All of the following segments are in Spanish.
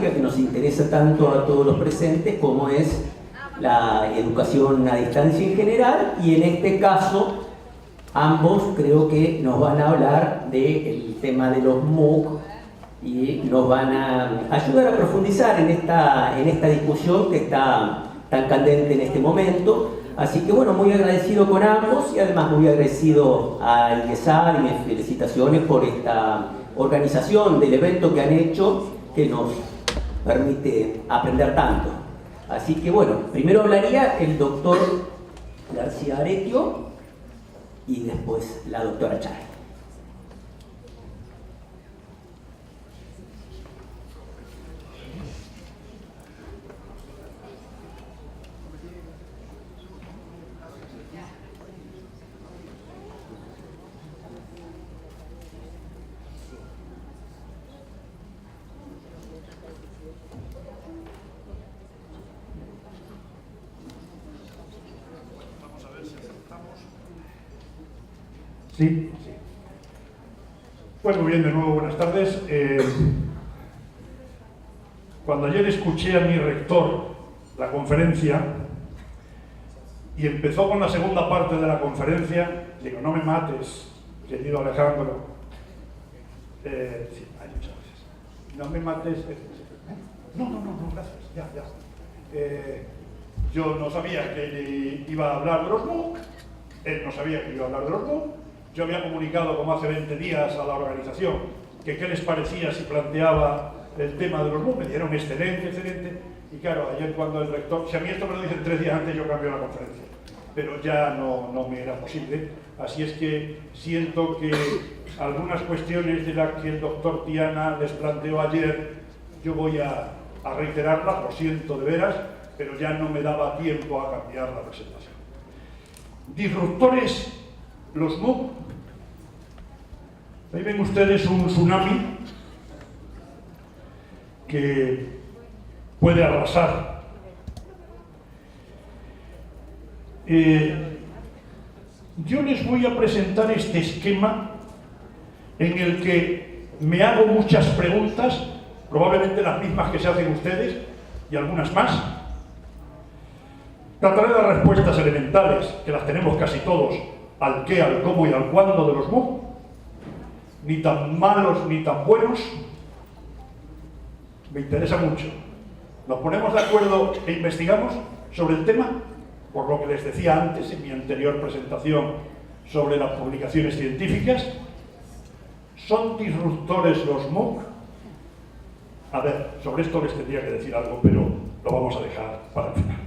que nos interesa tanto a todos los presentes, como es la educación a distancia en general, y en este caso ambos creo que nos van a hablar del tema de los MOOC y nos van a ayudar a profundizar en esta discusión que está tan candente en este momento. Así que bueno, muy agradecido con ambos y además muy agradecido a IESAR y mis felicitaciones por esta organización del evento que han hecho, que nos permite aprender tanto. Así que bueno, primero hablaría el doctor García Aretio y después la doctora Chávez. Sí, sí. Pues muy bien, de nuevo, buenas tardes. Cuando ayer escuché a mi rector la conferencia y empezó con la segunda parte de la conferencia, digo, no me mates, querido Alejandro. Sí, hay muchas veces. No me mates. No, gracias, ya. Yo no sabía que iba a hablar de los MOOC, él no sabía que iba a hablar de los MOOC. Yo había comunicado como hace 20 días a la organización que qué les parecía si planteaba el tema de los MOOC. Me dijeron excelente. Y claro, ayer cuando el rector, si a mí esto me lo dicen 3 días antes, yo cambio la conferencia. Pero ya no me era posible. Así es que siento que algunas cuestiones de las que el doctor Tiana les planteó ayer, yo voy a reiterarlas, lo siento de veras, pero ya no me daba tiempo a cambiar la presentación. Disruptores, los MOOC. Ahí ven ustedes un tsunami que puede arrasar. Yo les voy a presentar este esquema en el que me hago muchas preguntas, probablemente las mismas que se hacen ustedes y algunas más. Trataré de dar respuestas elementales, que las tenemos casi todos, al qué, al cómo y al cuándo de los MOOC, ni tan malos ni tan buenos. Me interesa mucho. Nos ponemos de acuerdo e investigamos sobre el tema, por lo que les decía antes en mi anterior presentación sobre las publicaciones científicas. ¿Son disruptores los MOOC? A ver, sobre esto les tendría que decir algo, pero lo vamos a dejar para el final.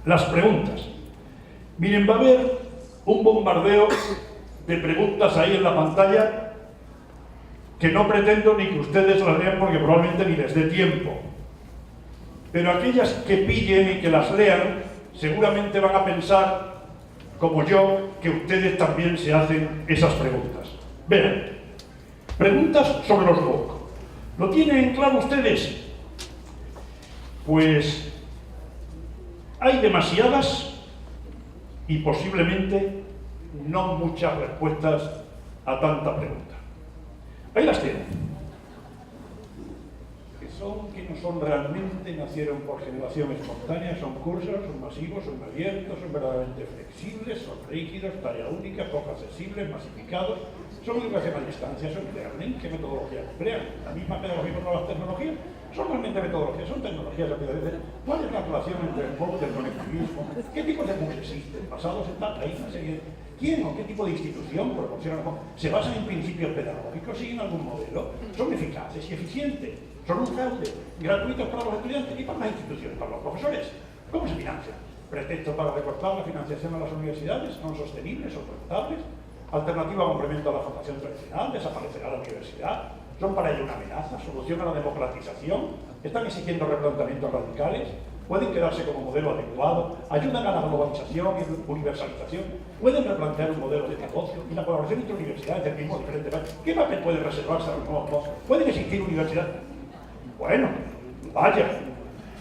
Las preguntas. Miren, va a haber un bombardeo de preguntas ahí en la pantalla que no pretendo ni que ustedes las lean porque probablemente ni les dé tiempo. Pero aquellas que pillen y que las lean seguramente van a pensar, como yo, que ustedes también se hacen esas preguntas. Vean, preguntas sobre los MOOC. ¿Lo tienen claro ustedes? Pues hay demasiadas y posiblemente no muchas respuestas a tanta pregunta. Ahí las tienen. Que no son realmente, nacieron por generación espontánea, son cursos, son masivos, son abiertos, son verdaderamente flexibles, son rígidos, tarea única, poco accesibles, masificados, son educación a distancia, son e-learning. ¿Qué metodología emplean? La misma pedagogía con nuevas tecnologías. Son realmente metodologías, son tecnologías. ¿Cuál es la relación entre el MOOC y el conectivismo? ¿Qué tipos de MOOC existen? Basados en tal, hay una serie. ¿Quién o qué tipo de institución proporciona? ¿Se basan en principios pedagógicos? ¿Siguen algún modelo? ¿Son eficaces y eficientes? ¿Son un fraude? ¿Gratuitos para los estudiantes y para las instituciones, para los profesores? ¿Cómo se financian? ¿Pretexto para recortar la financiación a las universidades? ¿Son sostenibles o rentables? ¿Alternativa o complemento a la formación tradicional? ¿Desaparecerá la universidad? ¿Son para ello una amenaza? ¿Solución a la democratización? ¿Están exigiendo replanteamientos radicales? ¿Pueden quedarse como modelo adecuado? ¿Ayudan a la globalización y universalización? ¿Pueden replantear un modelo de negocio? ¿Y la colaboración entre universidades del mismo diferente país? ¿Qué papel puede reservarse a los nuevos MOOC? ¿Pueden existir universidades? Bueno, vaya.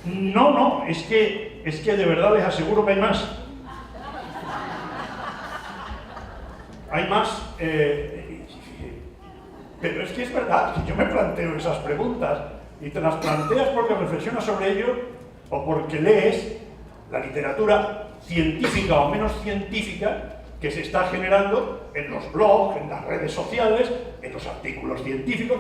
No, es que de verdad les aseguro que hay más. Hay más. Pero es que es verdad que yo me planteo esas preguntas. y te las planteas porque reflexionas sobre ello o porque lees la literatura científica o menos científica que se está generando en los blogs, en las redes sociales, en los artículos científicos,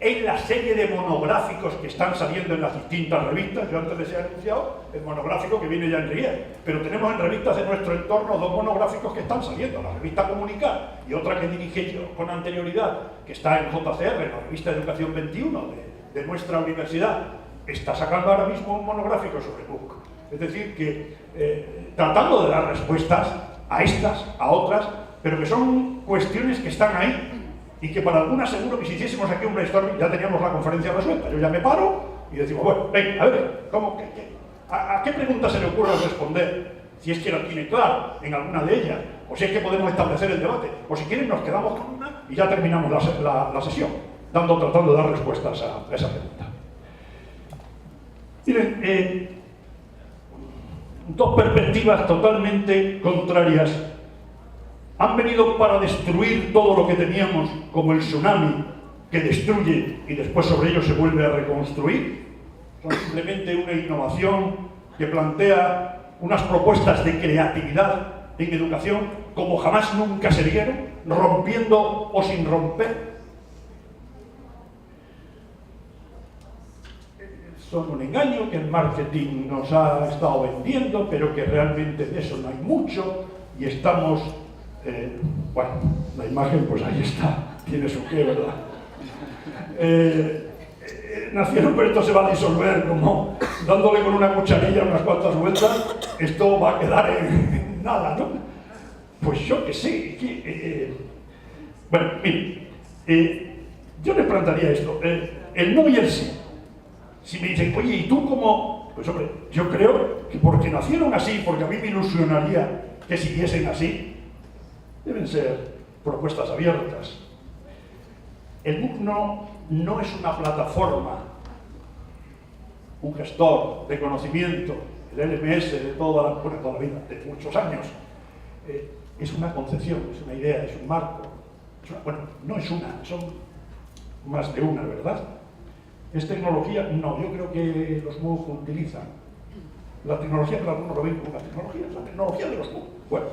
en la serie de monográficos que están saliendo en las distintas revistas. Yo antes les he anunciado el monográfico que viene ya en Riel, pero tenemos en revistas de nuestro entorno 2 monográficos que están saliendo, la revista Comunicar y otra que dirigí yo con anterioridad, que está en JCR, la revista Educación 21 de nuestra universidad, está sacando ahora mismo un monográfico sobre MOOC. Es decir, que tratando de dar respuestas a estas, a otras, pero que son cuestiones que están ahí y que para algunas seguro que si hiciésemos aquí un brainstorming ya teníamos la conferencia resuelta. Yo ya me paro y decimos, bueno, venga, a ver, ¿a qué pregunta se le ocurre responder? Si es que la tiene claro en alguna de ellas, o si es que podemos establecer el debate, o si quieren nos quedamos con una y ya terminamos la sesión, tratando de dar respuestas a esa pregunta. Miren, 2 perspectivas totalmente contrarias han venido para destruir todo lo que teníamos, como el tsunami que destruye y después sobre ello se vuelve a reconstruir. Son simplemente una innovación que plantea unas propuestas de creatividad en educación como jamás nunca se vieron, rompiendo o sin romper. Son un engaño que el marketing nos ha estado vendiendo, pero que realmente de eso no hay mucho y estamos... bueno, la imagen pues ahí está, tiene su qué, ¿verdad? Nacieron, pero esto se va a disolver como dándole con una cucharilla unas cuantas vueltas, esto va a quedar en nada, ¿no? Pues yo que sé, bueno, mire, yo les plantearía esto, el no y el sí. Si me dicen, oye, ¿y tú cómo? Pues hombre, yo creo que porque nacieron así, porque a mí me ilusionaría que siguiesen así, deben ser propuestas abiertas. El MOOC no es una plataforma, un gestor de conocimiento, el LMS de toda la vida, de muchos años. Es una concepción, es una idea, es un marco. Bueno, no es una, son más de una, ¿verdad? ¿Es tecnología? No, yo creo que los MOOC utilizan la tecnología, que algunos lo ven como una tecnología, es la tecnología de los MOOC. Bueno,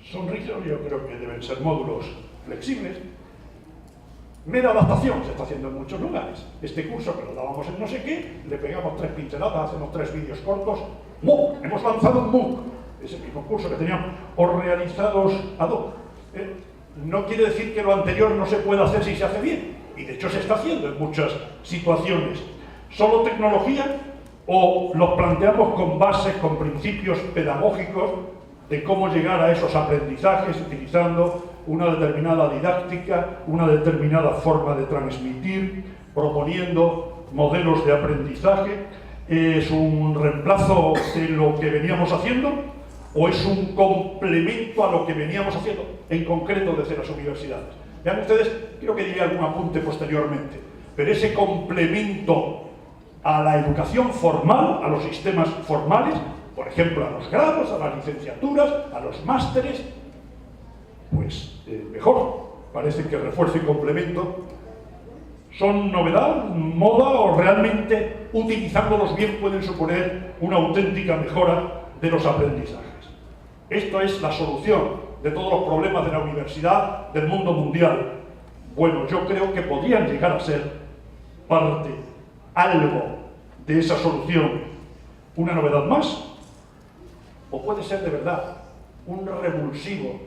son rígidos, yo creo que deben ser módulos flexibles. Mera adaptación se está haciendo en muchos lugares. Este curso que lo dábamos en no sé qué, le pegamos 3 pinceladas, hacemos 3 vídeos cortos. MOOC, hemos lanzado un MOOC, ese mismo curso que teníamos, o realizados ad hoc. No quiere decir que lo anterior no se pueda hacer si se hace bien, y de hecho se está haciendo en muchas situaciones. ¿Solo tecnología o los planteamos con bases, con principios pedagógicos de cómo llegar a esos aprendizajes utilizando una determinada didáctica, una determinada forma de transmitir, proponiendo modelos de aprendizaje? ¿Es un reemplazo de lo que veníamos haciendo o es un complemento a lo que veníamos haciendo, en concreto desde las universidades? Vean ustedes, creo que diré algún apunte posteriormente, pero ese complemento a la educación formal, a los sistemas formales, por ejemplo, a los grados, a las licenciaturas, a los másteres, pues mejor, parece que refuerzo y complemento son novedad, moda, o realmente utilizándolos bien pueden suponer una auténtica mejora de los aprendizajes. Esto es la solución de todos los problemas de la universidad, del mundo mundial. Bueno, yo creo que podrían llegar a ser parte, algo de esa solución, una novedad más, o puede ser de verdad un revulsivo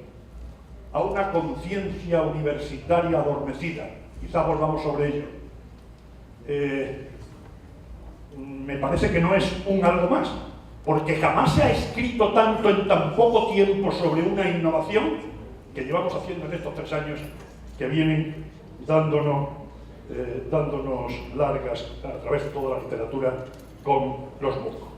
a una conciencia universitaria adormecida. Quizás volvamos sobre ello. Me parece que no es un algo más, porque jamás se ha escrito tanto en tan poco tiempo sobre una innovación que llevamos haciendo en estos 3 años que vienen dándonos largas a través de toda la literatura con los MOOC.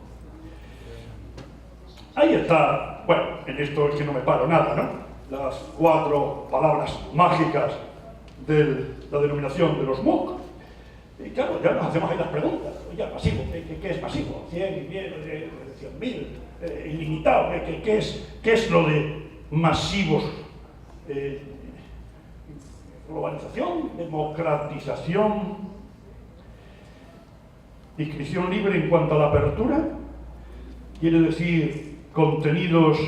Ahí está, bueno, en esto es que no me paro nada, ¿no? Las 4 palabras mágicas de la denominación de los MOOC. Y claro, ya nos hacemos ahí las preguntas. Oye, masivo, ¿qué es masivo? 100, 100.000, ilimitado, ¿qué es lo de masivos? Globalización, democratización. Inscripción libre en cuanto a la apertura, quiere decir contenidos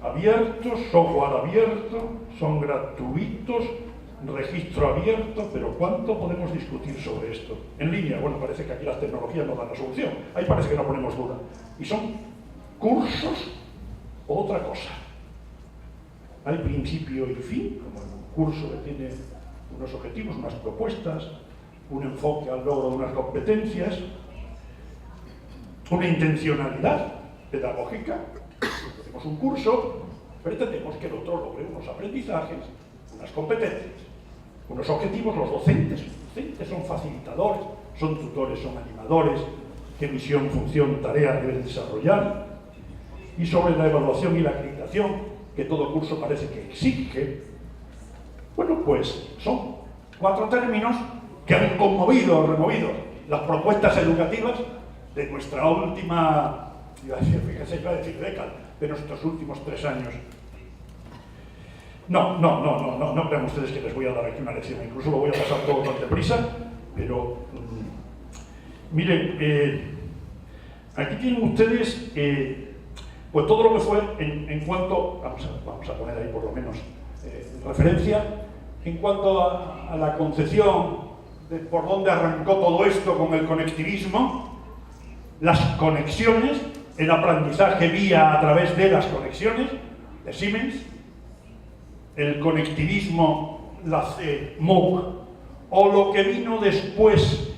abiertos, software abierto, son gratuitos, registro abierto, pero ¿cuánto podemos discutir sobre esto? En línea, bueno, parece que aquí las tecnologías nos dan la solución, ahí parece que no ponemos duda. ¿Y son cursos o otra cosa? Hay principio y fin, como en un curso que tiene unos objetivos, unas propuestas, un enfoque al logro de unas competencias, una intencionalidad pedagógica. Hacemos un curso, pretendemos que el otro logre unos aprendizajes, unas competencias, unos objetivos. Los docentes son facilitadores, son tutores, son animadores, qué misión, función, tarea deben desarrollar. Y sobre la evaluación y la acreditación, que todo curso parece que exige, bueno, pues son 4 términos que han conmovido o removido las propuestas educativas de nuestra última, iba a decir década, de nuestros últimos 3 años. No crean ustedes que les voy a dar aquí una lección, incluso lo voy a pasar todo tan deprisa, pero miren, aquí tienen ustedes pues todo lo que fue en cuanto, vamos a poner ahí por lo menos referencia, en cuanto a la concepción de por dónde arrancó todo esto con el conectivismo, las conexiones, el aprendizaje vía a través de las conexiones de Siemens, el conectivismo, la MOOC, o lo que vino después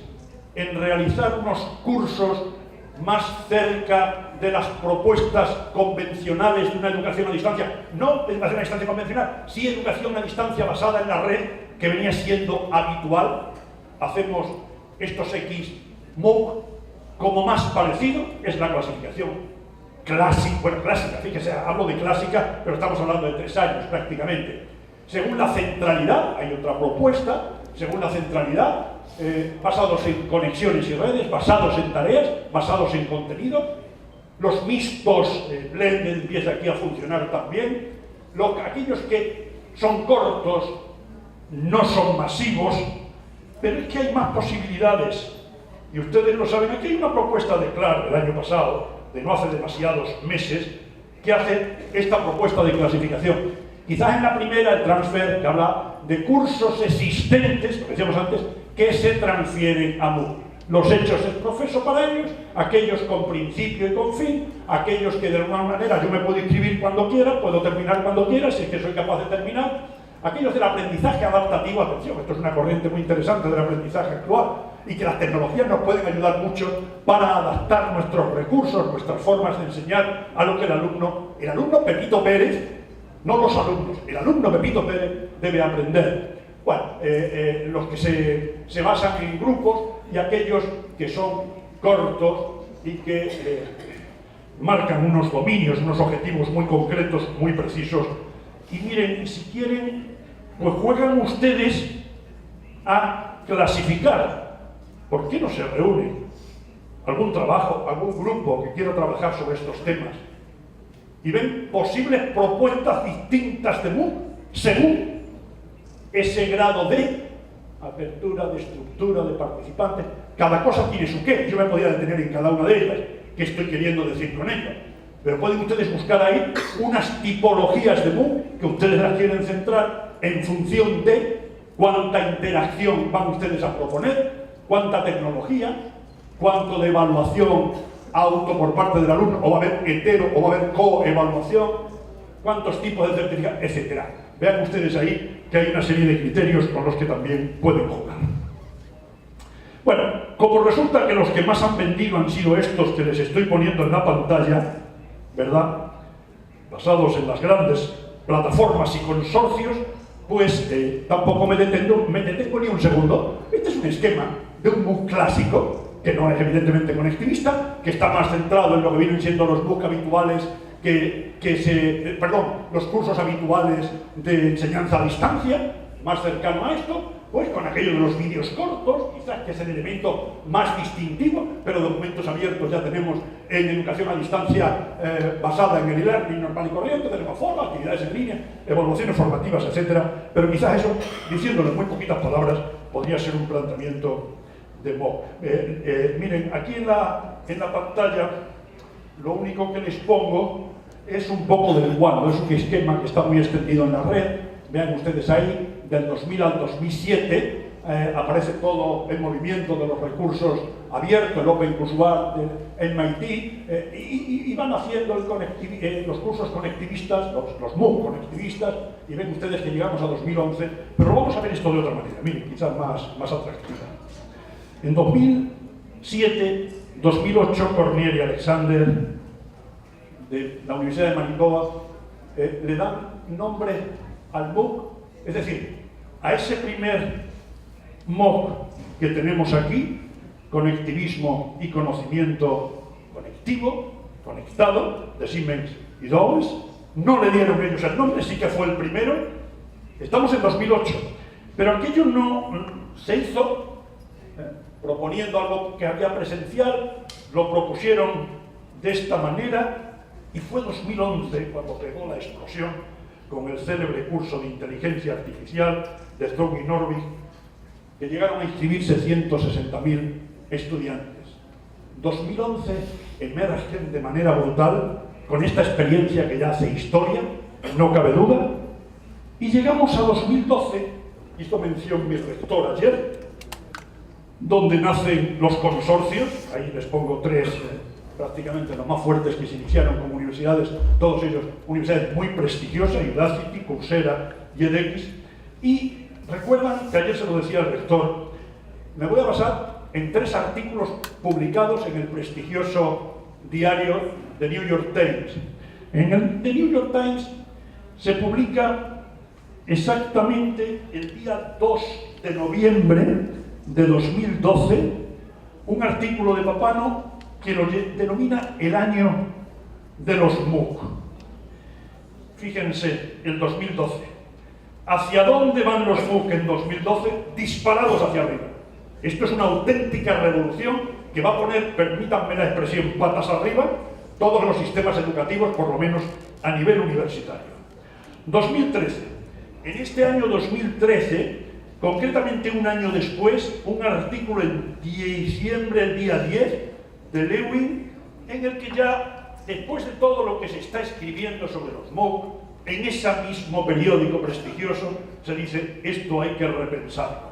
en realizar unos cursos más cerca de las propuestas convencionales de una educación a distancia, no educación a distancia convencional, sí educación a distancia basada en la red, que venía siendo habitual. Hacemos estos X MOOC, como más parecido es la clasificación clásica, bueno, clásica, fíjese, hablo de clásica, pero estamos hablando de 3 años prácticamente. Según la centralidad, hay otra propuesta, según la centralidad, basados en conexiones y redes, basados en tareas, basados en contenido. Los mixtos, blended, empieza aquí a funcionar también. Aquellos que son cortos, no son masivos, pero es que hay más posibilidades. Y ustedes lo saben, aquí hay una propuesta de CLAR del año pasado, de no hace demasiados meses, que hace esta propuesta de clasificación. Quizás en la primera, el transfer, que habla de cursos existentes, lo que decíamos antes, que se transfieren a MOOC. Los hechos es profeso para ellos, aquellos con principio y con fin, aquellos que de alguna manera yo me puedo inscribir cuando quiera, puedo terminar cuando quiera, si es que soy capaz de terminar, aquellos del aprendizaje adaptativo. Atención, esto es una corriente muy interesante del aprendizaje actual y que las tecnologías nos pueden ayudar mucho para adaptar nuestros recursos, nuestras formas de enseñar a lo que el alumno Pepito Pérez, no los alumnos, el alumno Pepito Pérez debe aprender. Bueno, los que se basan en grupos y aquellos que son cortos y que marcan unos dominios, unos objetivos muy concretos, muy precisos. Y miren, si quieren, pues juegan ustedes a clasificar. ¿Por qué no se reúnen algún trabajo, algún grupo que quiera trabajar sobre estos temas y ven posibles propuestas distintas de MOOC según ese grado de apertura, de estructura, de participantes? Cada cosa tiene su qué. Yo me podía detener en cada una de ellas. ¿Qué estoy queriendo decir con ello? Pero pueden ustedes buscar ahí unas tipologías de MOOC que ustedes las quieren centrar en función de cuánta interacción van ustedes a proponer, cuánta tecnología, cuánto de evaluación auto por parte del alumno, o va a haber hetero, o va a haber coevaluación, cuántos tipos de certificados, etc. Vean ustedes ahí que hay una serie de criterios con los que también pueden jugar. Bueno, como resulta que los que más han vendido han sido estos que les estoy poniendo en la pantalla, ¿verdad?, basados en las grandes plataformas y consorcios, pues tampoco me detengo ni un segundo. Este es un esquema de un MOOC clásico, que no es evidentemente conectivista, que está más centrado en lo que vienen siendo los MOOC habituales, los cursos habituales de enseñanza a distancia, más cercano a esto, pues con aquello de los vídeos cortos, quizás que es el elemento más distintivo, pero documentos abiertos ya tenemos en educación a distancia basada en el e-learning normal y corriente, tenemos foros, actividades en línea, evaluaciones formativas, etc. Pero quizás eso, diciéndolo en muy poquitas palabras, podría ser un planteamiento de MOOC. Miren, aquí en la pantalla lo único que les pongo es un poco del cuadro, es un esquema que está muy extendido en la red. Vean ustedes ahí, del 2000 al 2007, aparece todo el movimiento de los recursos abiertos, el Open Courseware del MIT, y van haciendo los cursos conectivistas, los MOOC conectivistas, y ven ustedes que llegamos a 2011, pero vamos a ver esto de otra manera, miren, quizás más atractiva. En 2007, 2008, Cornier y Alexander, de la Universidad de Manitoba, le dan nombre al MOOC, es decir, a ese primer MOOC que tenemos aquí, conectivismo y conocimiento conectivo, conectado, de Siemens y Dowles. No le dieron ellos el nombre, sí que fue el primero. Estamos en 2008, pero aquello no se hizo proponiendo algo que había presencial, lo propusieron de esta manera, y fue 2011 cuando pegó la explosión con el célebre curso de inteligencia artificial de Stroh y Norvig, que llegaron a inscribirse 160.000 estudiantes. 2011 emergen de manera brutal con esta experiencia que ya hace historia, no cabe duda, y llegamos a 2012, hizo mención mi rector ayer, donde nacen los consorcios. Ahí les pongo tres, prácticamente los más fuertes que se iniciaron como universidades, todos ellos universidades muy prestigiosas, Udacity, Coursera y edX, y recuerdan que ayer se lo decía el rector, me voy a basar en 3 artículos publicados en el prestigioso diario The New York Times. En el The New York Times se publica exactamente el día 2 de noviembre de 2012 un artículo de Papano que lo denomina el año de los MOOC. Fíjense, el 2012. ¿Hacia dónde van los MOOC en 2012? Disparados hacia arriba. Esto es una auténtica revolución que va a poner, permítanme la expresión, patas arriba, todos los sistemas educativos, por lo menos a nivel universitario. 2013. En este año 2013, concretamente un año después, un artículo en diciembre, el día 10, de Lewin, en el que ya, después de todo lo que se está escribiendo sobre los MOOC, en ese mismo periódico prestigioso, se dice, esto hay que repensarlo.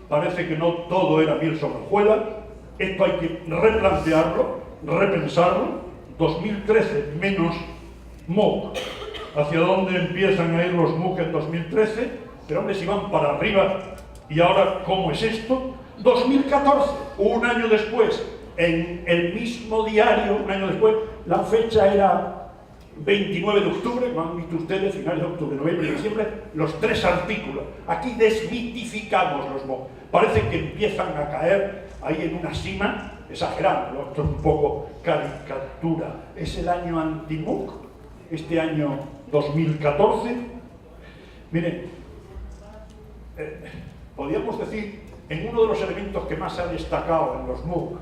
Parece que no todo era miel sobre hojuelas, esto hay que replantearlo, repensarlo. 2013 menos MOOC. ¿Hacia dónde empiezan a ir los MOOC en 2013? Pero hombre, si van para arriba, ¿y ahora cómo es esto? 2014, un año después, en el mismo diario, un año después, la fecha era 29 de octubre, como han visto ustedes, finales de octubre, noviembre y diciembre, los 3 artículos. Aquí desmitificamos los MOOC. Parece que empiezan a caer ahí en una cima, exagerando, esto es un poco caricatura. Es el año anti-MOOC, este año 2014. Miren, podríamos decir, en uno de los elementos que más se ha destacado en los MOOC,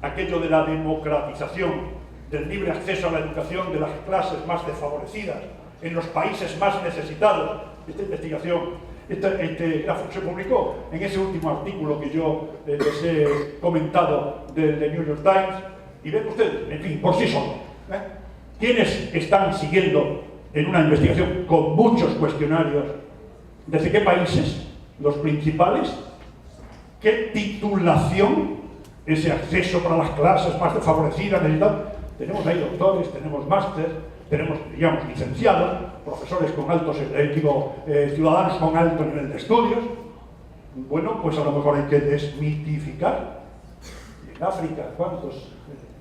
aquello de la democratización del libre acceso a la educación de las clases más desfavorecidas en los países más necesitados. Esta investigación, este gráfico se publicó en ese último artículo que yo les he comentado del The New York Times, y ven ustedes, en fin, por sí solos, quienes están siguiendo en una investigación con muchos cuestionarios, ¿desde qué países? Los principales, ¿qué titulación? Ese acceso para las clases más desfavorecidas, tenemos ahí doctores, tenemos máster, tenemos, digamos, licenciados, profesores con altos, ciudadanos con alto nivel de estudios. Bueno, pues a lo mejor hay que desmitificar. En África, ¿cuántos?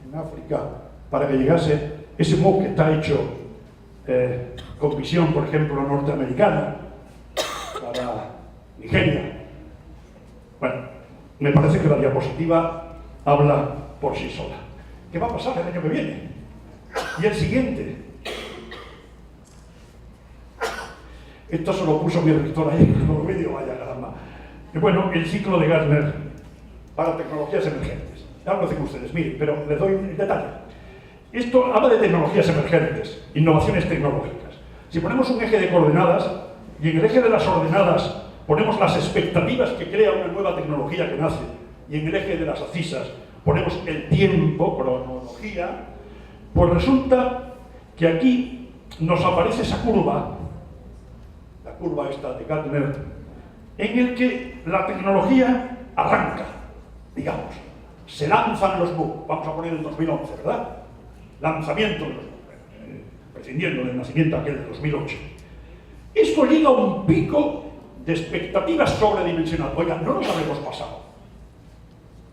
En África, para que llegase ese MOOC que está hecho con visión, por ejemplo, norteamericana, para Nigeria. Bueno, me parece que la diapositiva habla por sí sola. ¿Qué va a pasar el año que viene? Y el siguiente. Esto se lo puso mi rector ayer en los vídeos, vaya caramba. Y bueno, el ciclo de Gartner para tecnologías emergentes. Ya lo hacen ustedes, miren, pero les doy un detalle. Esto habla de tecnologías emergentes, innovaciones tecnológicas. Si ponemos un eje de coordenadas, y en el eje de las ordenadas ponemos las expectativas que crea una nueva tecnología que nace, y en el eje de las abscisas ponemos el tiempo, cronología, pues resulta que aquí nos aparece esa curva, la curva esta de Gardner, en el que la tecnología arranca, digamos, se lanzan los MOOC, vamos a poner el 2011, ¿verdad? Lanzamiento de los MOOC, prescindiendo del nacimiento aquel de 2008. Esto llega a un pico de expectativas sobredimensionadas. Oigan, no nos habremos pasado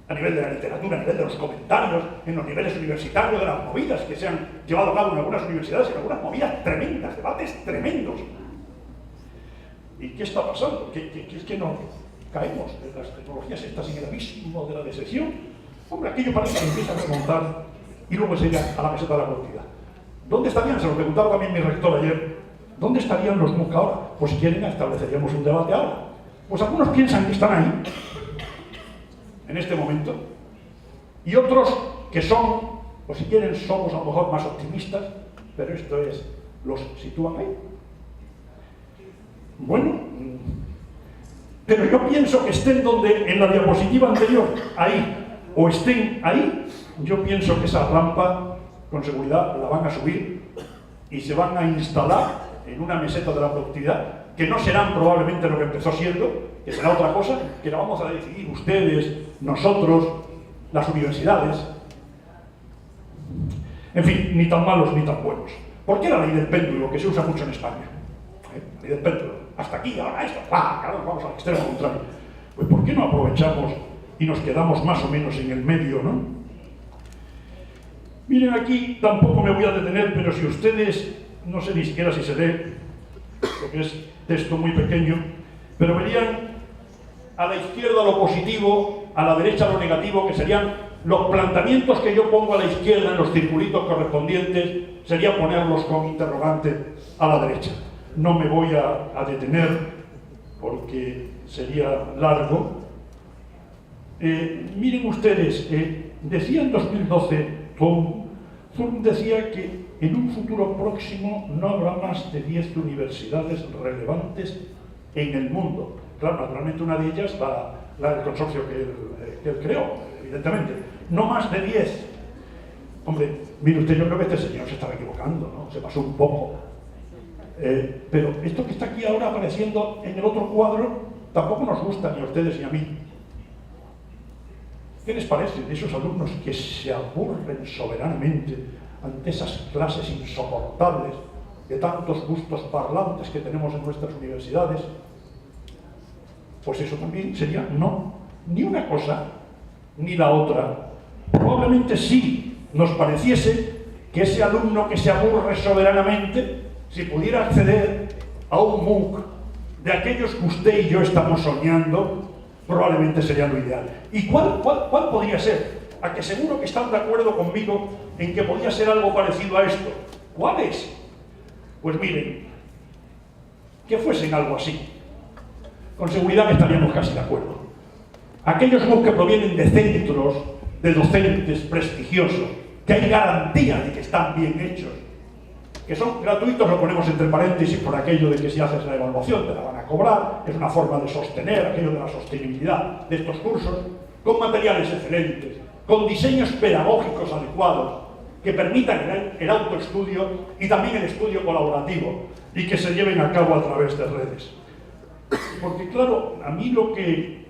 a nivel de la literatura, a nivel de los comentarios, en los niveles universitarios, de las movidas que se han llevado a cabo en algunas universidades, en algunas movidas tremendas, debates tremendos. ¿Y qué está pasando? ¿Es que no caemos en las tecnologías estas en el abismo de la decepción? Hombre, aquello parece que empieza a remontar y luego se llega a la meseta de la partida. ¿Dónde estarían? Se lo preguntaba también mi rector ayer. ¿Dónde estarían los MOOC ahora? Pues si quieren, estableceríamos un debate ahora. Pues algunos piensan que están ahí, en este momento, y otros que son, o si quieren, somos a lo mejor más optimistas, pero esto es, los sitúan ahí. Bueno, pero yo pienso que estén donde, en la diapositiva anterior, ahí, o estén ahí, yo pienso que esa rampa, con seguridad, la van a subir y se van a instalar en una meseta de la productividad, que no serán probablemente lo que empezó siendo, que será otra cosa, que la vamos a decidir ustedes, nosotros, las universidades. En fin, ni tan malos ni tan buenos. ¿Por qué la ley del péndulo, que se usa mucho en España? La ley del péndulo. Hasta aquí, ahora esto, ahora nos vamos al extremo contrario. Pues ¿por qué no aprovechamos y nos quedamos más o menos en el medio, no? Miren, aquí tampoco me voy a detener, pero si ustedes, no sé ni siquiera si se lee, porque es texto muy pequeño, pero verían a la izquierda lo positivo, a la derecha lo negativo, que serían los planteamientos que yo pongo a la izquierda en los circulitos correspondientes, sería ponerlos con interrogante a la derecha. No me voy a detener porque sería largo. Miren ustedes, decía en 2012 Thurn decía que en un futuro próximo no habrá más de 10 universidades relevantes en el mundo. Claro, naturalmente una de ellas, la del consorcio que él creó, evidentemente. No más de 10. Hombre, mire usted, yo creo que este señor se estaba equivocando, ¿no? Se pasó un poco. Pero esto que está aquí ahora apareciendo en el otro cuadro tampoco nos gusta ni a ustedes ni a mí. ¿Qué les parece de esos alumnos que se aburren soberanamente ante esas clases insoportables de tantos gustos parlantes que tenemos en nuestras universidades? Pues eso también sería no, ni una cosa ni la otra. Probablemente sí nos pareciese que ese alumno que se aburre soberanamente, si pudiera acceder a un MOOC de aquellos que usted y yo estamos soñando, probablemente sería lo ideal. ¿Y cuál podría ser? A que seguro que están de acuerdo conmigo en que podría ser algo parecido a esto. ¿Cuál es? Pues miren, que fuesen algo así. Con seguridad que estaríamos casi de acuerdo. Aquellos MOOC que provienen de centros, de docentes prestigiosos, que hay garantía de que están bien hechos, que son gratuitos, lo ponemos entre paréntesis por aquello de que si haces la evaluación te la van a cobrar, es una forma de sostener aquello de la sostenibilidad de estos cursos, con materiales excelentes, con diseños pedagógicos adecuados, que permitan el autoestudio y también el estudio colaborativo, y que se lleven a cabo a través de redes. Porque claro, a mí lo que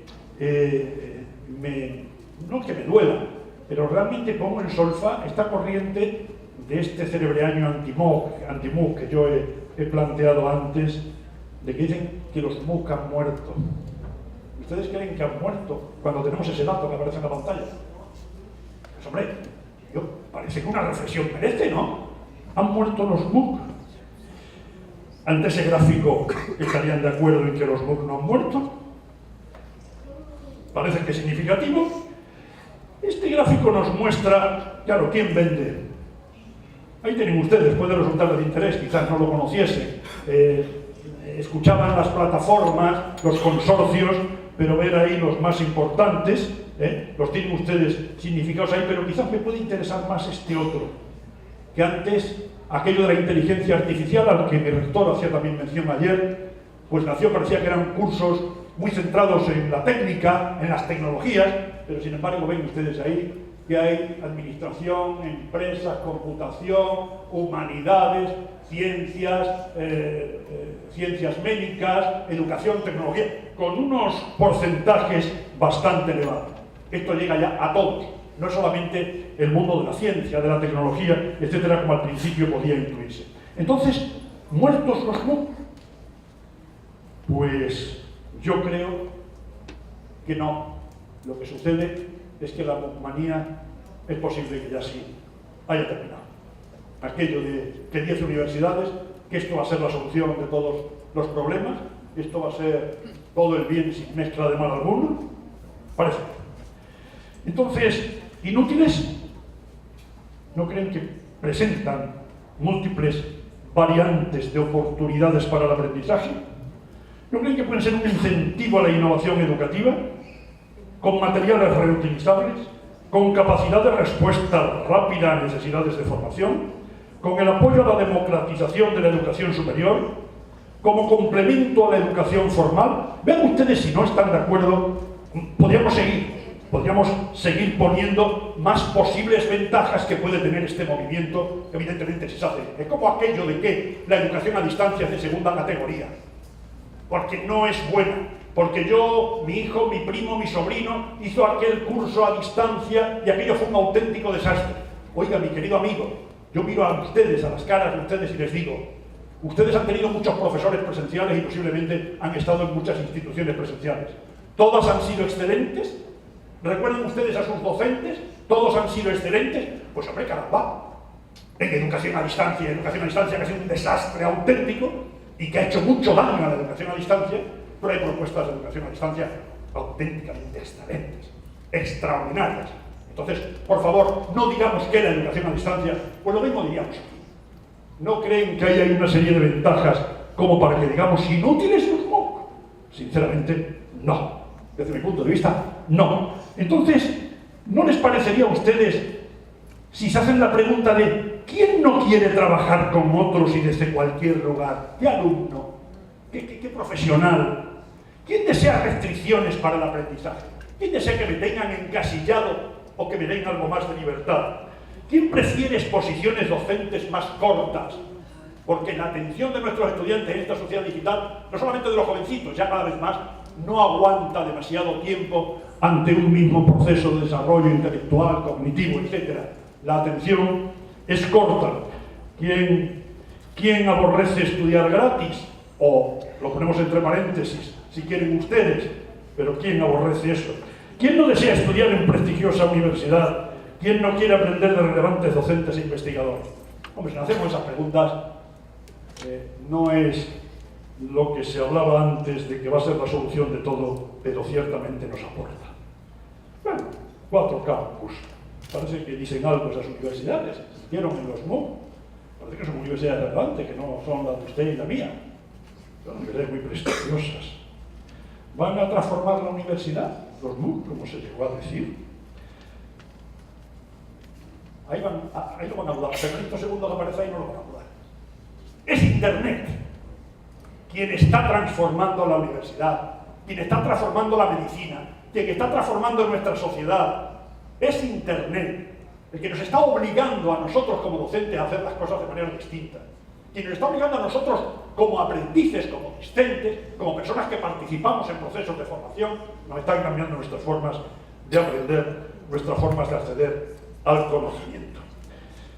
no que me duela, pero realmente pongo en solfa esta corriente de este cerebreaño anti-MOOC que yo he planteado antes, de que dicen que los MOOC han muerto. ¿Ustedes creen que han muerto cuando tenemos ese dato que aparece en la pantalla? Pues hombre, parece que una reflexión merece, ¿no? Han muerto los MOOC. Ante ese gráfico, ¿estarían de acuerdo en que los MOOC no han muerto? Parece que es significativo. Este gráfico nos muestra, claro, ¿quién vende? Ahí tienen ustedes, puede resultar de interés, quizás no lo conociesen. Escuchaban las plataformas, los consorcios, pero ver ahí los más importantes, los tienen ustedes significados ahí, pero quizás me puede interesar más este otro, que antes, aquello de la inteligencia artificial, al que mi rector hacía también mención ayer, pues nació, parecía que eran cursos muy centrados en la técnica, en las tecnologías, pero sin embargo ven ustedes ahí que hay administración, empresas, computación, humanidades, ciencias, ciencias médicas, educación, tecnología, con unos porcentajes bastante elevados. Esto llega ya a todos, no solamente el mundo de la ciencia, de la tecnología, etcétera, como al principio podía intuirse. Entonces, ¿muertos los MOOC? Pues yo creo que no. Lo que sucede es que la MOOCmanía es posible que ya sí haya terminado. Aquello de que 10 universidades, que esto va a ser la solución de todos los problemas, esto va a ser todo el bien sin mezcla de mal alguno, parece. Entonces, ¿inútiles? ¿No creen que presentan múltiples variantes de oportunidades para el aprendizaje? ¿No creen que pueden ser un incentivo a la innovación educativa? Con materiales reutilizables, con capacidad de respuesta rápida a necesidades de formación, con el apoyo a la democratización de la educación superior, como complemento a la educación formal. Vean ustedes, si no están de acuerdo, podríamos seguir poniendo más posibles ventajas que puede tener este movimiento, evidentemente si se hace. Es como aquello de que la educación a distancia es de segunda categoría, porque no es buena, porque yo, mi hijo, mi primo, mi sobrino hizo aquel curso a distancia y aquello fue un auténtico desastre. Oiga, mi querido amigo, yo miro a ustedes, a las caras de ustedes y les digo, ustedes han tenido muchos profesores presenciales y posiblemente han estado en muchas instituciones presenciales. ¿Todas han sido excelentes? ¿Recuerdan ustedes a sus docentes? ¿Todos han sido excelentes? Pues hombre, caramba, en educación a distancia que ha sido un desastre auténtico y que ha hecho mucho daño a la educación a distancia, pero hay propuestas de educación a distancia auténticamente excelentes, extraordinarias. Entonces, por favor, no digamos que la educación a distancia, pues lo mismo diríamos aquí. ¿No creen que hay una serie de ventajas como para que digamos inútiles los MOOC? Sinceramente, no. Desde mi punto de vista, no. Entonces, ¿no les parecería a ustedes, si se hacen la pregunta de ¿quién no quiere trabajar con otros y desde cualquier lugar? ¿Qué alumno? ¿Qué profesional? ¿Quién desea restricciones para el aprendizaje? ¿Quién desea que me tengan encasillado o que me den algo más de libertad? ¿Quién prefiere exposiciones docentes más cortas? Porque la atención de nuestros estudiantes en esta sociedad digital, no solamente de los jovencitos, ya cada vez más, no aguanta demasiado tiempo ante un mismo proceso de desarrollo intelectual, cognitivo, etc. La atención es corta. ¿Quién aborrece estudiar gratis? O lo ponemos entre paréntesis, si quieren ustedes, pero ¿quién aborrece eso? ¿Quién no desea estudiar en prestigiosa universidad? ¿Quién no quiere aprender de relevantes docentes e investigadores? Hombre, si nos hacemos esas preguntas, no es lo que se hablaba antes de que va a ser la solución de todo, pero ciertamente nos aporta. Bueno, 4 campus. Parece que dicen algo esas universidades. Se hicieron en los MOOC. Parece que son universidades relevantes, que no son las de usted y la mía. Son universidades muy prestigiosas. ¿Van a transformar la universidad? Los MOOC, como se llegó a decir. Ahí lo van a dudar. Pero en estos segundos aparece ahí no lo van a dudar. Es Internet quien está transformando la universidad, quien está transformando la medicina, quien está transformando nuestra sociedad. Es Internet el que nos está obligando a nosotros como docentes a hacer las cosas de manera distinta. Quien nos está obligando a nosotros como aprendices, como discentes, como personas que participamos en procesos de formación, nos están cambiando nuestras formas de aprender, nuestras formas de acceder al conocimiento.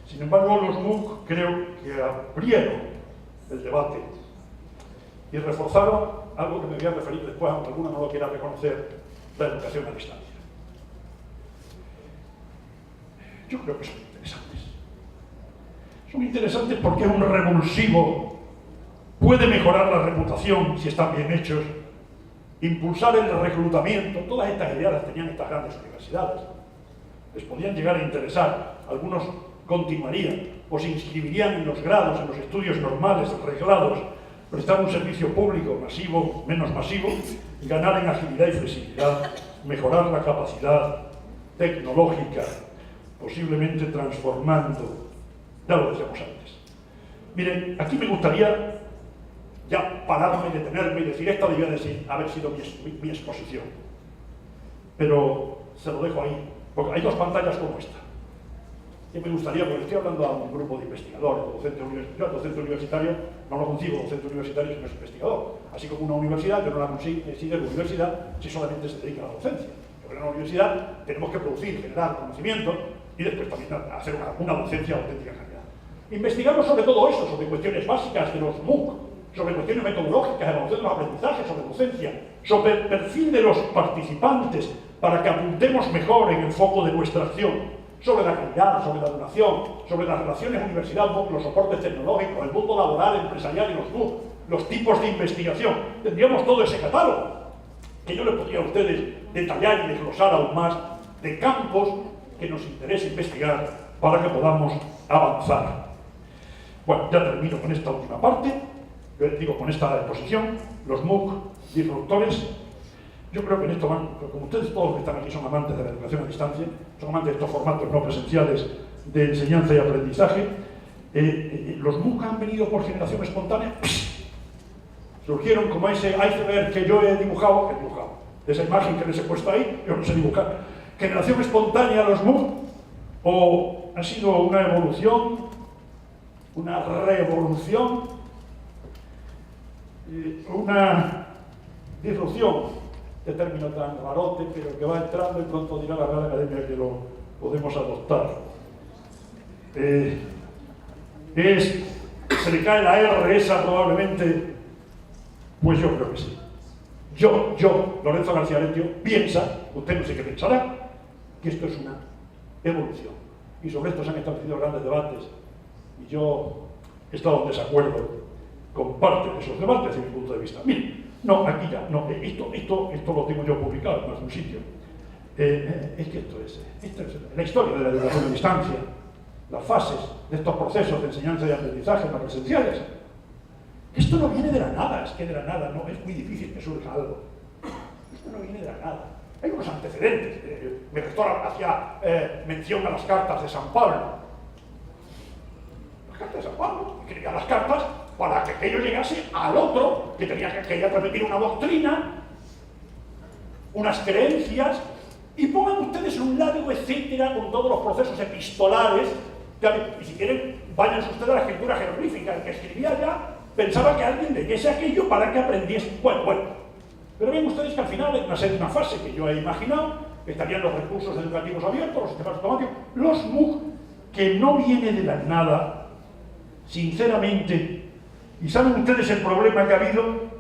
Sin embargo, los MOOC creo que abrieron el debate y reforzaron algo que me voy a referir después, aunque alguno no lo quiera reconocer, la educación a distancia. Yo creo que son interesantes. Son interesantes porque es un revulsivo, puede mejorar la reputación si están bien hechos, impulsar el reclutamiento. Todas estas ideas las tenían estas grandes universidades. Les podían llegar a interesar. Algunos continuarían o se inscribirían en los grados, en los estudios normales, reglados, prestar un servicio público masivo, menos masivo, ganar en agilidad y flexibilidad, mejorar la capacidad tecnológica, posiblemente transformando, ya lo decíamos antes. Miren, aquí me gustaría ya pararme, detenerme y decir, esta debía de haber sido mi exposición. Pero se lo dejo ahí, porque hay dos pantallas como esta. Y me gustaría, porque estoy hablando a un grupo de investigadores, yo al docente universitario no lo concibo docente universitario si no es investigador. Así como una universidad, yo no la consigo universidad si solamente se dedica a la docencia. Pero en la universidad tenemos que producir, generar conocimiento y después también hacer una docencia de auténtica calidad. Investigamos sobre todo eso, sobre cuestiones básicas de los MOOC, sobre cuestiones metodológicas, evaluación de los aprendizajes, sobre docencia, sobre el perfil de los participantes para que apuntemos mejor en el foco de nuestra acción, sobre la calidad, sobre la duración, sobre las relaciones universidad-MOOC, los soportes tecnológicos, el mundo laboral, empresarial y los MOOC, los tipos de investigación. Tendríamos todo ese catálogo, que yo les podría a ustedes detallar y desglosar aún más de campos que nos interesa investigar para que podamos avanzar. Bueno, ya termino con esta última parte, con esta exposición, los MOOC disruptores. Yo creo que en esto van, como ustedes todos que están aquí son amantes de la educación a distancia, son amantes de estos formatos no presenciales de enseñanza y aprendizaje, los MOOC han venido por generación espontánea, surgieron como ese iceberg que yo he dibujado, esa imagen que les he puesto ahí, yo no sé dibujar, generación espontánea los MOOC, o ha sido una evolución, una revolución, una disrupción, de término tan rarote, pero que va entrando y pronto dirá la Real Academia que lo podemos adoptar. Se le cae la R esa probablemente, pues yo creo que sí. Lorenzo García Aretio, piensa, usted no sé qué pensará, que esto es una evolución. Y sobre esto se han establecido grandes debates, y yo he estado en desacuerdo con parte de esos debates desde mi punto de vista. Miren, no, aquí ya, no, esto lo tengo yo publicado en algún sitio. Es que esto es la historia de la educación a distancia, las fases de estos procesos de enseñanza y aprendizaje no presenciales. Esto no viene de la nada, es que de la nada no, es muy difícil que surja algo. Esto no viene de la nada. Hay unos antecedentes. Mi rector hacía mención a las cartas de San Pablo. Las cartas de San Pablo, escribía las cartas para que aquello llegase al otro, que quería transmitir una doctrina, unas creencias, y pongan ustedes un largo etcétera con todos los procesos epistolares, y si quieren, vayan ustedes a la escritura jeroglífica, el que escribía ya pensaba que alguien leyese aquello para que aprendiese. Bueno, pero ven ustedes que al final hay una séptima fase que yo he imaginado, que estarían los recursos educativos abiertos, los sistemas automáticos, los MOOC, que no viene de la nada, sinceramente. ¿Y saben ustedes el problema que ha habido?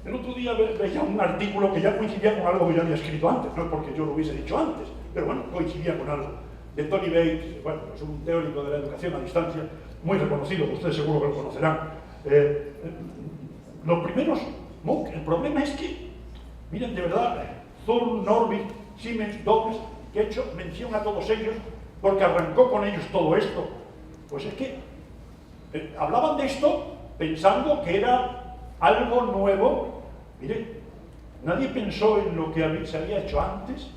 El otro día veía un artículo que ya coincidía con algo que yo había escrito antes, no es porque yo lo hubiese dicho antes, pero bueno, coincidía con algo, de Tony Bates, bueno, es un teórico de la educación a distancia, muy reconocido, ustedes seguro que lo conocerán. Los primeros MOOC, el problema es que, miren, de verdad, Thorne, Norvig, Siemens, Dobbs, que he hecho mención a todos ellos, porque arrancó con ellos todo esto, pues es que hablaban de esto pensando que era algo nuevo. Mire, nadie pensó en lo que se había hecho antes,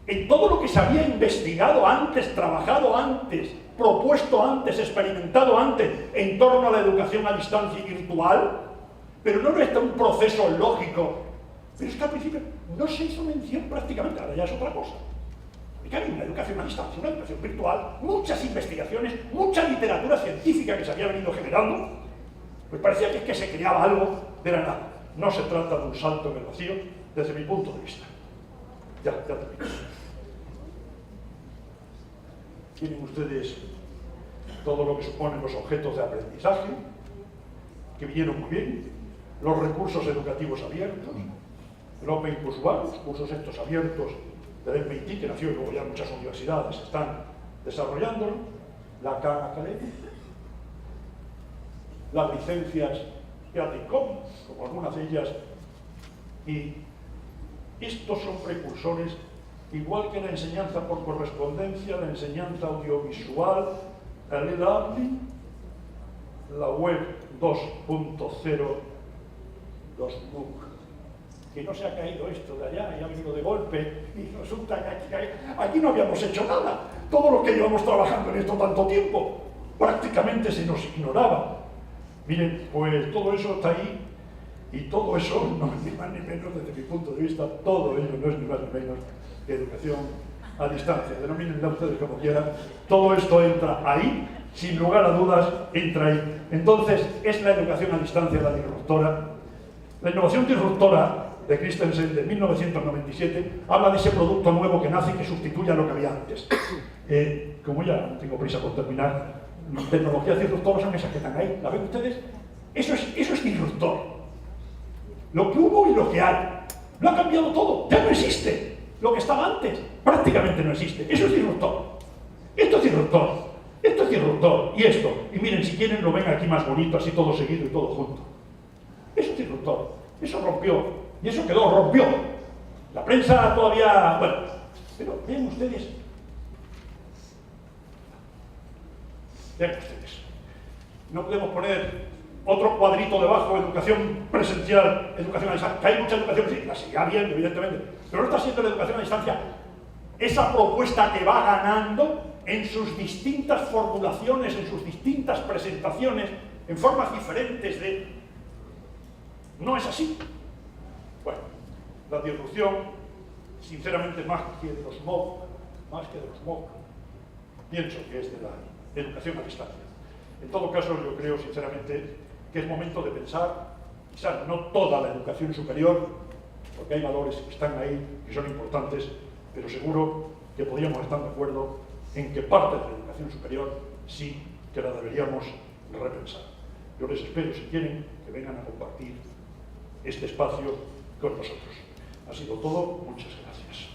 en todo lo que se había investigado antes, trabajado antes, propuesto antes, experimentado antes en torno a la educación a distancia y virtual, pero no está un proceso lógico. Pero es que al principio no se hizo mención prácticamente, ahora ya es otra cosa. Que hay una educación a distancia, una educación virtual, muchas investigaciones, mucha literatura científica que se había venido generando, pues parecía que es que se creaba algo de la nada. No se trata de un salto en el vacío, desde mi punto de vista. Ya termino. Tienen ustedes todo lo que suponen los objetos de aprendizaje, que vinieron muy bien, los recursos educativos abiertos, el Open Courseware, los cursos estos abiertos del MIT, que nació y luego ya muchas universidades están desarrollándolo, la Khan Academy, las licencias Creative Commons, como algunas de ellas, y estos son precursores, igual que la enseñanza por correspondencia, la enseñanza audiovisual, el e-learning, la web 2.0, los MOOC. Que no se ha caído esto de allá y ha venido de golpe y resulta que aquí no habíamos hecho nada. Todo lo que llevamos trabajando en esto tanto tiempo prácticamente se nos ignoraba. Miren, pues todo eso está ahí, y todo eso no es ni más ni menos, desde mi punto de vista, todo ello no es ni más ni menos que educación a distancia. Denomínenla ustedes como quieran, todo esto entra ahí, sin lugar a dudas, entra ahí. Entonces, es la educación a distancia la disruptora. La innovación disruptora de Christensen de 1997 habla de ese producto nuevo que nace y que sustituye a lo que había antes. Como ya no tengo prisa por terminar, tecnologías disruptoras son esas que están ahí. ¿La ven ustedes? Eso es disruptor. Lo que hubo y lo que hay. Lo ha cambiado todo. Ya no existe. Lo que estaba antes prácticamente no existe. Eso es disruptor. Esto es disruptor. Esto es disruptor. Y esto. Y miren, si quieren lo ven aquí más bonito, así todo seguido y todo junto. Eso es disruptor. Eso rompió. Y eso quedó, rompió. La prensa todavía... Bueno, pero vean ustedes. Vean ustedes. No podemos poner otro cuadrito debajo, educación presencial, educación a distancia. Que hay mucha educación, sí, la sigue habiendo, evidentemente. Pero no está siendo la educación a distancia esa propuesta que va ganando en sus distintas formulaciones, en sus distintas presentaciones, en formas diferentes de... No es así. Bueno, la disrupción, sinceramente, más que de los MOOC, pienso que es de la educación a distancia. En todo caso, yo creo, sinceramente, que es momento de pensar, quizás no toda la educación superior, porque hay valores que están ahí, que son importantes, pero seguro que podríamos estar de acuerdo en que parte de la educación superior sí que la deberíamos repensar. Yo les espero, si quieren, que vengan a compartir este espacio con nosotros. Ha sido todo, muchas gracias.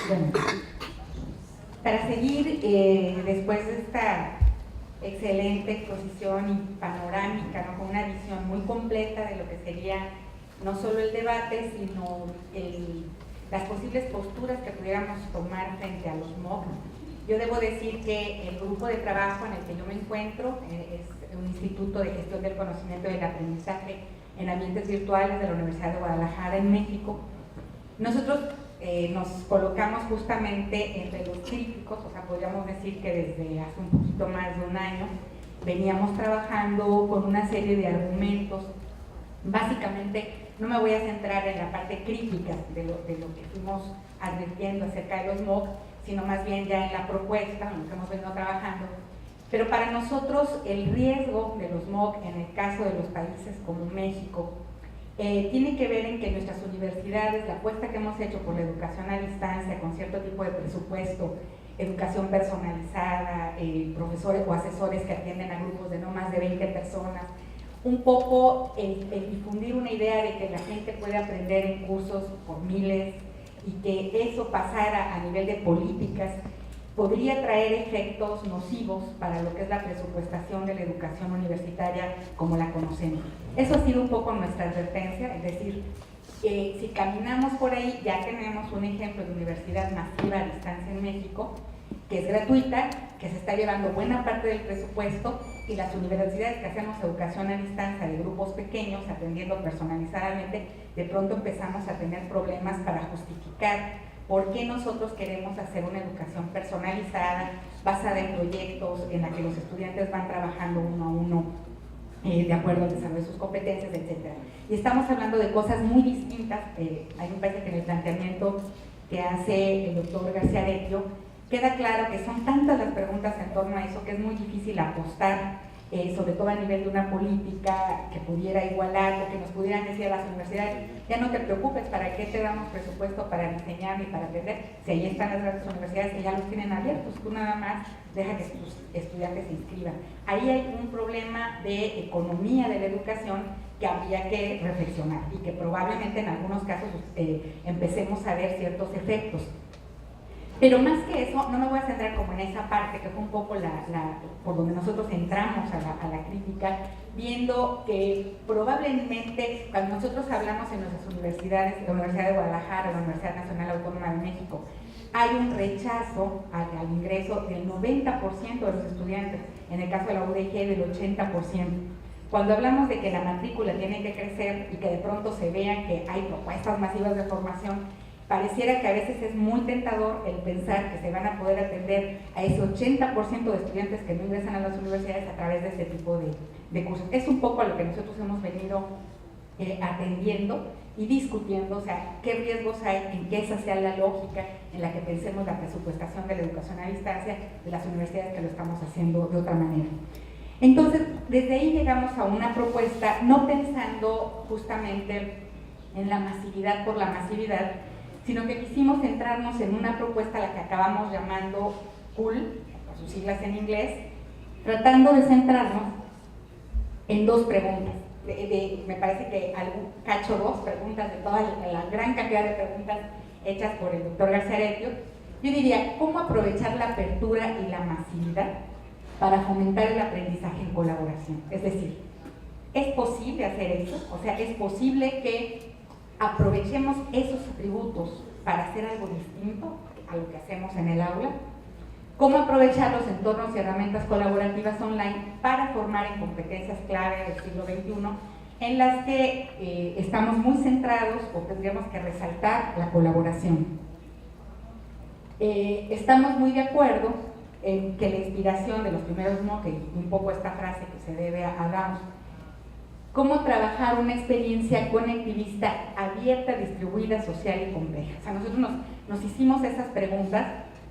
Bueno, para seguir, después de esta excelente exposición y panorámica, ¿no?, con una visión muy completa de lo que sería no solo el debate, sino las posibles posturas que pudiéramos tomar frente a los MOOC. Yo debo decir que el grupo de trabajo en el que yo me encuentro es un Instituto de Gestión del Conocimiento y del Aprendizaje en Ambientes Virtuales de la Universidad de Guadalajara, en México. Nosotros nos colocamos justamente entre los críticos, o sea, podríamos decir que desde hace un poquito más de un año veníamos trabajando con una serie de argumentos. Básicamente, no me voy a centrar en la parte crítica de lo que fuimos advirtiendo acerca de los MOOC, sino más bien ya en la propuesta, en lo que hemos venido trabajando. Pero para nosotros el riesgo de los MOOC, en el caso de los países como México, tiene que ver en que nuestras universidades, la apuesta que hemos hecho por la educación a distancia, con cierto tipo de presupuesto, educación personalizada, profesores o asesores que atienden a grupos de no más de 20 personas, un poco el difundir una idea de que la gente puede aprender en cursos por miles y que eso pasara a nivel de políticas podría traer efectos nocivos para lo que es la presupuestación de la educación universitaria como la conocemos. Eso ha sido un poco nuestra advertencia, es decir, si caminamos por ahí, ya tenemos un ejemplo de universidad masiva a distancia en México, que es gratuita, que se está llevando buena parte del presupuesto, y las universidades que hacemos educación a distancia de grupos pequeños, atendiendo personalizadamente, de pronto empezamos a tener problemas para justificar por qué nosotros queremos hacer una educación personalizada, basada en proyectos en la que los estudiantes van trabajando uno a uno de acuerdo al desarrollo de sus competencias, etc. Y estamos hablando de cosas muy distintas. A mí me parece que en el planteamiento que hace el doctor García Aretio queda claro que son tantas las preguntas en torno a eso que es muy difícil apostar, sobre todo a nivel de una política que pudiera igualar o que nos pudieran decir a las universidades: ya no te preocupes, ¿para qué te damos presupuesto para diseñar y para aprender? Si ahí están las grandes universidades que ya los tienen abiertos, tú nada más deja que tus estudiantes se inscriban. Ahí hay un problema de economía de la educación que habría que reflexionar y que probablemente en algunos casos empecemos a ver ciertos efectos. Pero más que eso, no me voy a centrar como en esa parte, que fue un poco por donde nosotros entramos a la crítica, viendo que probablemente cuando nosotros hablamos en nuestras universidades, la Universidad de Guadalajara, la Universidad Nacional Autónoma de México, hay un rechazo al ingreso del 90% de los estudiantes, en el caso de la UDG del 80%. Cuando hablamos de que la matrícula tiene que crecer y que de pronto se vean que hay propuestas masivas de formación, pareciera que a veces es muy tentador el pensar que se van a poder atender a ese 80% de estudiantes que no ingresan a las universidades a través de este tipo de cursos. Es un poco a lo que nosotros hemos venido atendiendo y discutiendo, o sea, qué riesgos hay en que esa sea la lógica en la que pensemos la presupuestación de la educación a distancia de las universidades que lo estamos haciendo de otra manera. Entonces, desde ahí llegamos a una propuesta, no pensando justamente en la masividad por la masividad, sino que quisimos centrarnos en una propuesta a la que acabamos llamando COOL, por sus siglas en inglés, tratando de centrarnos en dos preguntas. Me parece que cacho dos preguntas de toda la gran cantidad de preguntas hechas por el doctor Garciaretio. Yo diría, ¿cómo aprovechar la apertura y la masividad para fomentar el aprendizaje en colaboración? Es decir, ¿es posible hacer eso? O sea, ¿es posible que aprovechemos esos atributos para hacer algo distinto a lo que hacemos en el aula? ¿Cómo aprovechar los entornos y herramientas colaborativas online para formar en competencias clave del siglo XXI en las que estamos muy centrados o tendríamos que resaltar la colaboración? Estamos muy de acuerdo en que la inspiración de los primeros que un poco esta frase que se debe a Gauss, cómo trabajar una experiencia conectivista abierta, distribuida, social y compleja. O sea, nosotros nos hicimos esas preguntas,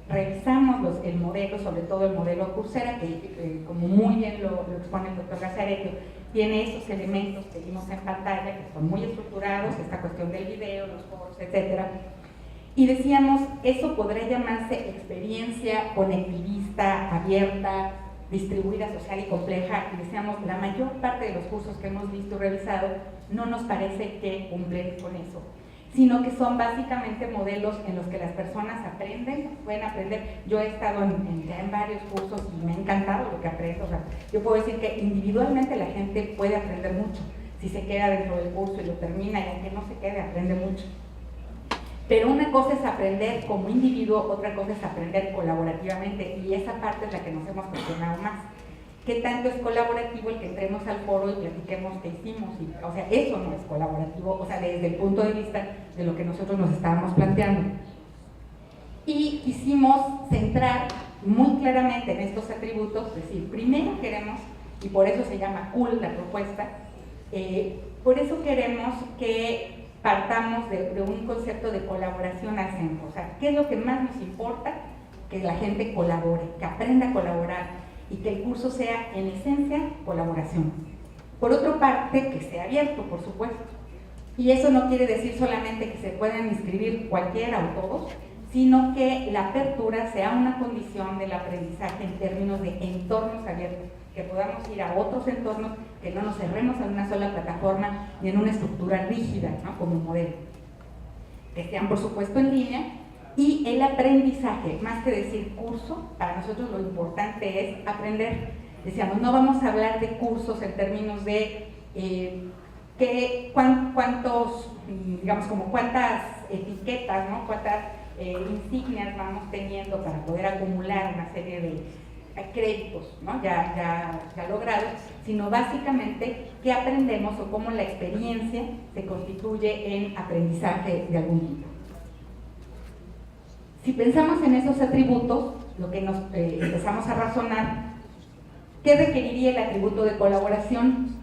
revisamos el modelo, sobre todo el modelo Coursera, que como muy bien lo expone el doctor Garciaretio, tiene esos elementos que vimos en pantalla, que son muy estructurados, esta cuestión del video, los foros, etcétera. Y decíamos, eso podrá llamarse experiencia conectivista, abierta, distribuida, social y compleja, y decíamos, la mayor parte de los cursos que hemos visto y revisado no nos parece que cumplen con eso, sino que son básicamente modelos en los que las personas pueden aprender. Yo he estado ya en varios cursos y me ha encantado lo que aprendo. O sea, yo puedo decir que individualmente la gente puede aprender mucho, si se queda dentro del curso y lo termina, y aunque no se quede, aprende mucho. Pero una cosa es aprender como individuo, otra cosa es aprender colaborativamente, y esa parte es la que nos hemos cuestionado más. ¿Qué tanto es colaborativo el que entremos al foro y platiquemos qué hicimos? O sea, eso no es colaborativo, o sea, desde el punto de vista de lo que nosotros nos estábamos planteando. Y quisimos centrar muy claramente en estos atributos, es decir, primero queremos, y por eso se llama COOL la propuesta, por eso queremos que partamos de un concepto de colaboración al centro. O sea, ¿qué es lo que más nos importa? Que la gente colabore, que aprenda a colaborar y que el curso sea, en esencia, colaboración. Por otra parte, que sea abierto, por supuesto. Y eso no quiere decir solamente que se puedan inscribir cualquiera o todos, sino que la apertura sea una condición del aprendizaje en términos de entornos abiertos, que podamos ir a otros entornos, que no nos cerremos en una sola plataforma ni en una estructura rígida, ¿no?, como modelo. Que sean, por supuesto, en línea. Y el aprendizaje, más que decir curso, para nosotros lo importante es aprender. Decíamos, no vamos a hablar de cursos en términos de cuántas etiquetas, ¿no?, cuántas insignias vamos teniendo para poder acumular una serie de créditos, ¿no?, ya logrados, sino básicamente qué aprendemos o cómo la experiencia se constituye en aprendizaje de algún tipo. Si pensamos en esos atributos, lo que nos empezamos a razonar, ¿qué requeriría el atributo de colaboración?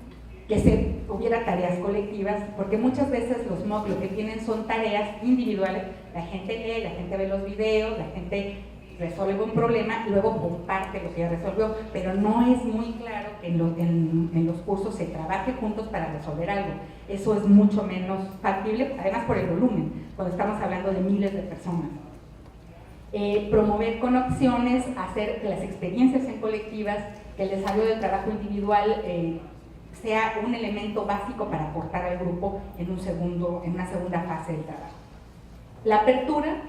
Que se hubiera tareas colectivas, porque muchas veces los MOOC lo que tienen son tareas individuales. La gente lee, la gente ve los videos, la gente resuelve un problema y luego comparte lo que ya resolvió, pero no es muy claro que en los cursos se trabaje juntos para resolver algo. Eso es mucho menos factible, además por el volumen, cuando estamos hablando de miles de personas. Promover conexiones, hacer que las experiencias en colectivas, que el desarrollo del trabajo individual sea un elemento básico para aportar al grupo en una segunda fase del trabajo. La apertura,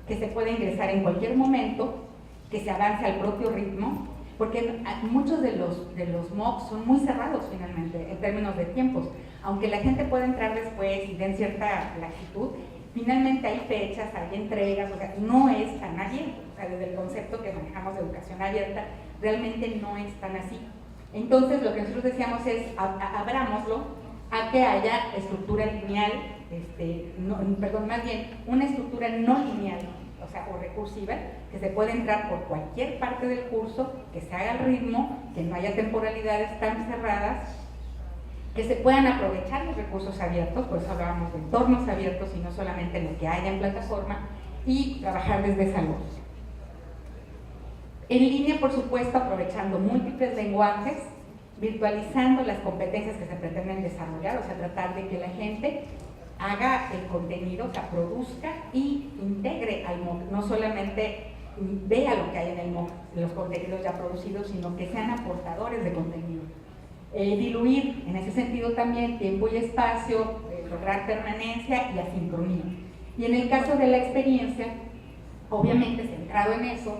que se puede ingresar en cualquier momento, que se avance al propio ritmo, porque muchos de los MOOCs son muy cerrados finalmente en términos de tiempos. Aunque la gente pueda entrar después y den cierta laxitud, finalmente hay fechas, hay entregas, o sea, no es tan abierto. O sea, desde el concepto que manejamos de educación abierta, realmente no es tan así. Entonces, lo que nosotros decíamos es, abrámoslo a que haya estructura lineal, más bien, una estructura no lineal, o sea, o recursiva, que se puede entrar por cualquier parte del curso, que se haga al ritmo, que no haya temporalidades tan cerradas, que se puedan aprovechar los recursos abiertos, por eso hablábamos de entornos abiertos y no solamente lo que haya en plataforma, y trabajar desde esa lógica. En línea, por supuesto, aprovechando múltiples lenguajes, virtualizando las competencias que se pretenden desarrollar, o sea, tratar de que la gente haga el contenido, o sea, produzca y integre al MOOC, no solamente vea lo que hay en el MOOC, los contenidos ya producidos, sino que sean aportadores de contenido. Diluir, en ese sentido también, tiempo y espacio, lograr permanencia y asincronía. Y en el caso de la experiencia, obviamente centrado en eso,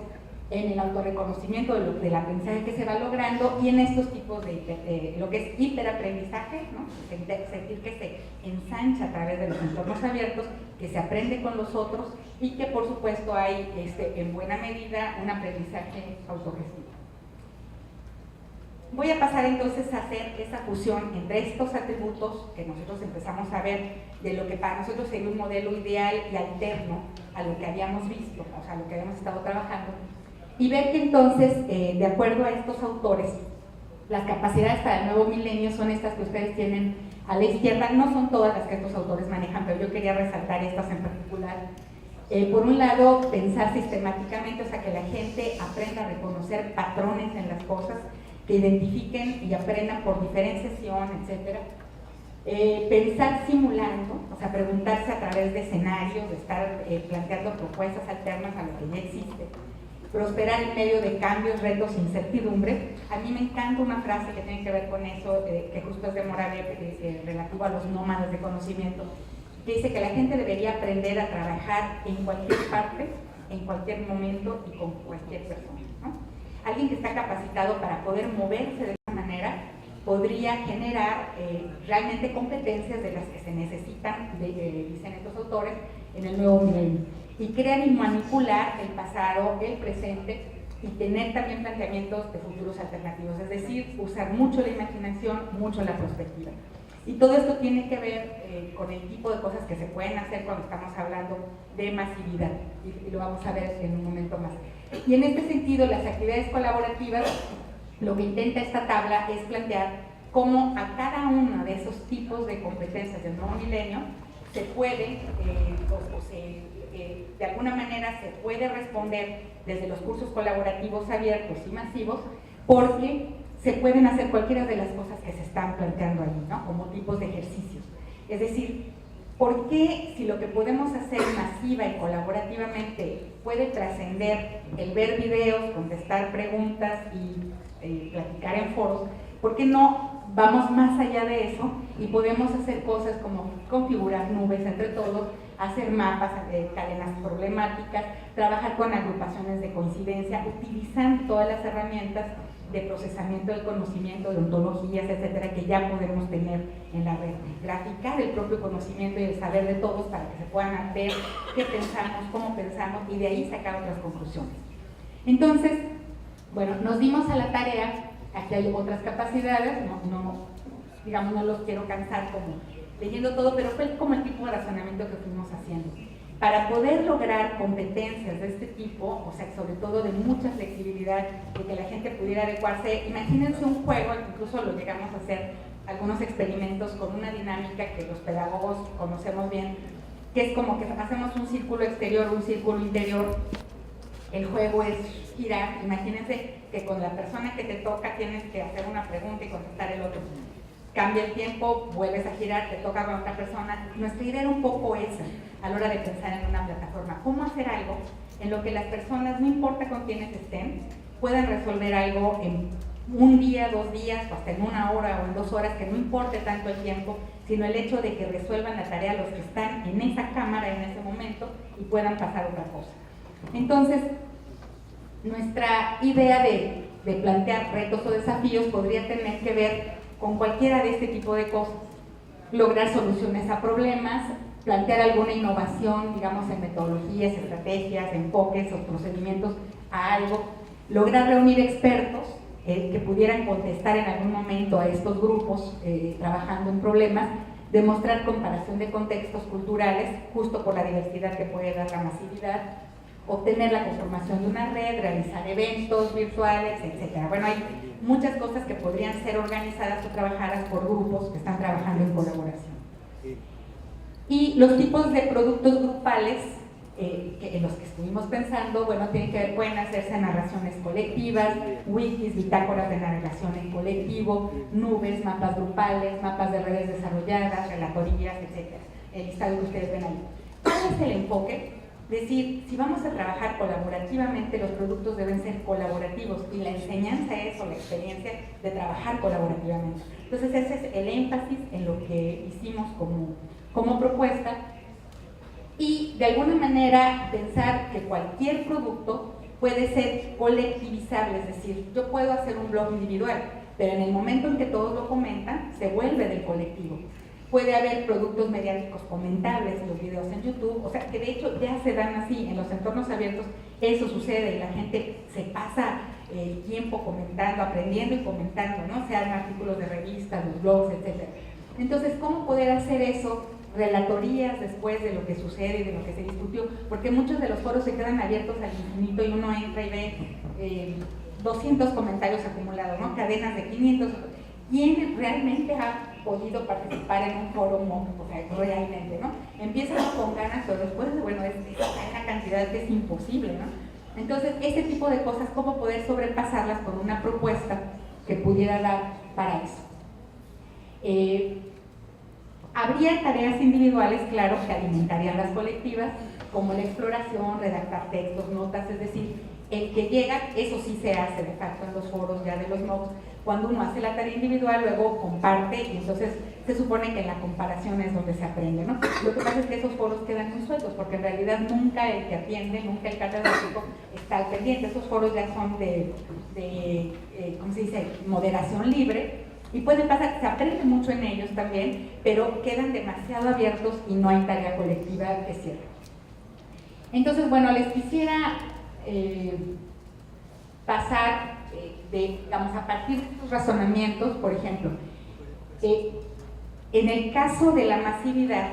en el autorreconocimiento del aprendizaje que se va logrando y en estos tipos de lo que es hiperaprendizaje, ¿no? Sentir que se ensancha a través de los entornos abiertos, que se aprende con los otros y que por supuesto hay en buena medida un aprendizaje autogestivo. Voy a pasar entonces a hacer esa fusión entre estos atributos que nosotros empezamos a ver de lo que para nosotros sería un modelo ideal y alterno a lo que habíamos visto, o sea, lo que habíamos estado trabajando, y ver que entonces, de acuerdo a estos autores, las capacidades para el nuevo milenio son estas que ustedes tienen a la izquierda, no son todas las que estos autores manejan, pero yo quería resaltar estas en particular. Por un lado, pensar sistemáticamente, o sea, que la gente aprenda a reconocer patrones en las cosas, que identifiquen y aprendan por diferenciación, etc. Pensar simulando, o sea, preguntarse a través de escenarios, de estar planteando propuestas alternas a lo que ya existe. Prosperar en medio de cambios, retos e incertidumbre. A mí me encanta una frase que tiene que ver con eso, que justo es de Moravec, relativo a los nómadas de conocimiento, que dice que la gente debería aprender a trabajar en cualquier parte, en cualquier momento y con cualquier persona, ¿no? Alguien que está capacitado para poder moverse de esa manera podría generar realmente competencias de las que se necesitan, dicen estos autores, en el nuevo milenio. Y crear y manipular el pasado, el presente y tener también planteamientos de futuros alternativos, es decir, usar mucho la imaginación, mucho la perspectiva. Y todo esto tiene que ver con el tipo de cosas que se pueden hacer cuando estamos hablando de masividad, y lo vamos a ver en un momento más. Y en este sentido, las actividades colaborativas, lo que intenta esta tabla es plantear cómo a cada uno de esos tipos de competencias del nuevo milenio se puede, de alguna manera se puede responder desde los cursos colaborativos abiertos y masivos, porque se pueden hacer cualquiera de las cosas que se están planteando ahí, ¿no? Como tipos de ejercicios. Es decir, ¿por qué si lo que podemos hacer masiva y colaborativamente puede trascender el ver videos, contestar preguntas y platicar en foros, por qué no vamos más allá de eso y podemos hacer cosas como configurar nubes entre todos, hacer mapas, cadenas problemáticas, trabajar con agrupaciones de coincidencia, utilizando todas las herramientas de procesamiento del conocimiento, de ontologías, etcétera, que ya podemos tener en la red. Graficar el propio conocimiento y el saber de todos para que se puedan ver qué pensamos, cómo pensamos y de ahí sacar otras conclusiones. Entonces, bueno, nos dimos a la tarea, aquí hay otras capacidades, digamos, no los quiero cansar como leyendo todo, pero fue como el tipo de razonamiento que fuimos haciendo. Para poder lograr competencias de este tipo, o sea, sobre todo de mucha flexibilidad, de que la gente pudiera adecuarse, imagínense un juego, incluso lo llegamos a hacer algunos experimentos con una dinámica que los pedagogos conocemos bien, que es como que hacemos un círculo exterior, un círculo interior. El juego es girar, imagínense que con la persona que te toca tienes que hacer una pregunta y contestar el otro. Cambia el tiempo, vuelves a girar, te toca con otra persona. Nuestra idea era un poco esa a la hora de pensar en una plataforma. ¿Cómo hacer algo en lo que las personas, no importa con quiénes estén, puedan resolver algo en un día, 2 días, o hasta en 1 hora o en 2 horas, que no importe tanto el tiempo, sino el hecho de que resuelvan la tarea los que están en esa cámara en ese momento y puedan pasar otra cosa. Entonces, nuestra idea de plantear retos o desafíos podría tener que ver con cualquiera de este tipo de cosas. Lograr soluciones a problemas, plantear alguna innovación, digamos, en metodologías, estrategias, enfoques o procedimientos a algo, lograr reunir expertos que pudieran contestar en algún momento a estos grupos trabajando en problemas, demostrar comparación de contextos culturales, justo por la diversidad que puede dar la masividad, obtener la conformación de una red, realizar eventos virtuales, etc. Bueno, hay muchas cosas que podrían ser organizadas o trabajadas por grupos que están trabajando en colaboración. Y los tipos de productos grupales en los que estuvimos pensando, bueno, tienen que ver, pueden hacerse narraciones colectivas, wikis, bitácoras de navegación en colectivo, nubes, mapas grupales, mapas de redes desarrolladas, relatorías, etc. El listado que ustedes ven ahí. ¿Cuál es el enfoque? Decir, si vamos a trabajar colaborativamente, los productos deben ser colaborativos y la enseñanza es, o la experiencia, de trabajar colaborativamente. Entonces ese es el énfasis en lo que hicimos como propuesta. Y de alguna manera pensar que cualquier producto puede ser colectivizable, es decir, yo puedo hacer un blog individual, pero en el momento en que todos lo comentan, se vuelve del colectivo. Puede haber productos mediáticos comentables, los videos en YouTube, o sea, que de hecho ya se dan así, en los entornos abiertos eso sucede y la gente se pasa el tiempo comentando, aprendiendo y comentando, ¿no? Sean artículos de revistas, los blogs, etc. Entonces, ¿cómo poder hacer eso? Relatorías después de lo que sucede y de lo que se discutió, porque muchos de los foros se quedan abiertos al infinito y uno entra y ve 200 comentarios acumulados, ¿no? Cadenas de 500. ¿Quién realmente ha podido participar en un foro o sea, realmente, ¿no? Empieza con ganas, pero después, bueno, es una cantidad que es imposible, ¿no? Entonces, este tipo de cosas, ¿cómo poder sobrepasarlas con una propuesta que pudiera dar para eso? Habría tareas individuales, claro, que alimentarían las colectivas, como la exploración, redactar textos, notas, es decir, el que llega, eso sí se hace de facto en los foros ya de los MOOCs, cuando uno hace la tarea individual, luego comparte y entonces se supone que en la comparación es donde se aprende, ¿no? Lo que pasa es que esos foros quedan muy sueltos, porque en realidad nunca el que atiende, nunca el catedrático está al pendiente. Esos foros ya son ¿cómo se dice?, moderación libre, y puede pasar, se aprende mucho en ellos también, pero quedan demasiado abiertos y no hay tarea colectiva que cierre. Entonces, bueno, les quisiera pasar, digamos, a partir de estos razonamientos, por ejemplo, en el caso de la masividad,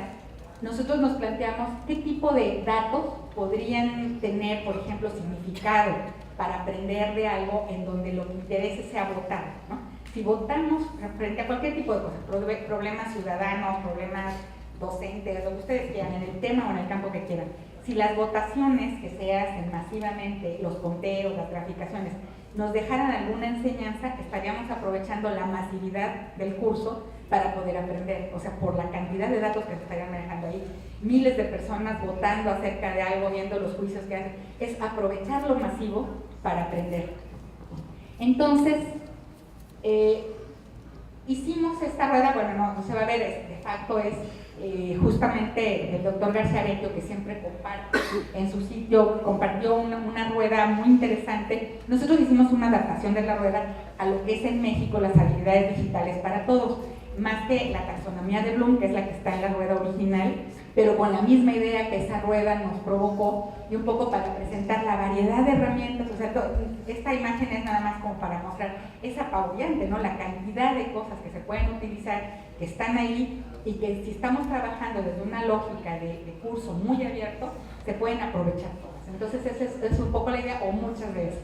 nosotros nos planteamos qué tipo de datos podrían tener, por ejemplo, significado para aprender de algo en donde lo que interese sea votar, ¿no? Si votamos frente a cualquier tipo de cosas, problemas ciudadanos, problemas docentes, lo que ustedes quieran, en el tema o en el campo que quieran, si las votaciones que se hacen masivamente, los conteos, las graficaciones, nos dejaran alguna enseñanza, estaríamos aprovechando la masividad del curso para poder aprender, o sea, por la cantidad de datos que se estarían manejando ahí, miles de personas votando acerca de algo, viendo los juicios que hacen, es aprovechar lo masivo para aprender. Entonces, hicimos esta rueda, bueno, no se va a ver, de facto es justamente el doctor García Aretio, que siempre comparte en su sitio, compartió una rueda muy interesante. Nosotros hicimos una adaptación de la rueda a lo que es en México las habilidades digitales para todos, más que la taxonomía de Bloom, que es la que está en la rueda original, pero con la misma idea que esa rueda nos provocó, y un poco para presentar la variedad de herramientas. O sea, esta imagen es nada más como para mostrar, es apabullante, ¿no? La cantidad de cosas que se pueden utilizar, que están ahí, y que si estamos trabajando desde una lógica de curso muy abierto, se pueden aprovechar todas. Entonces esa es un poco la idea, o muchas veces.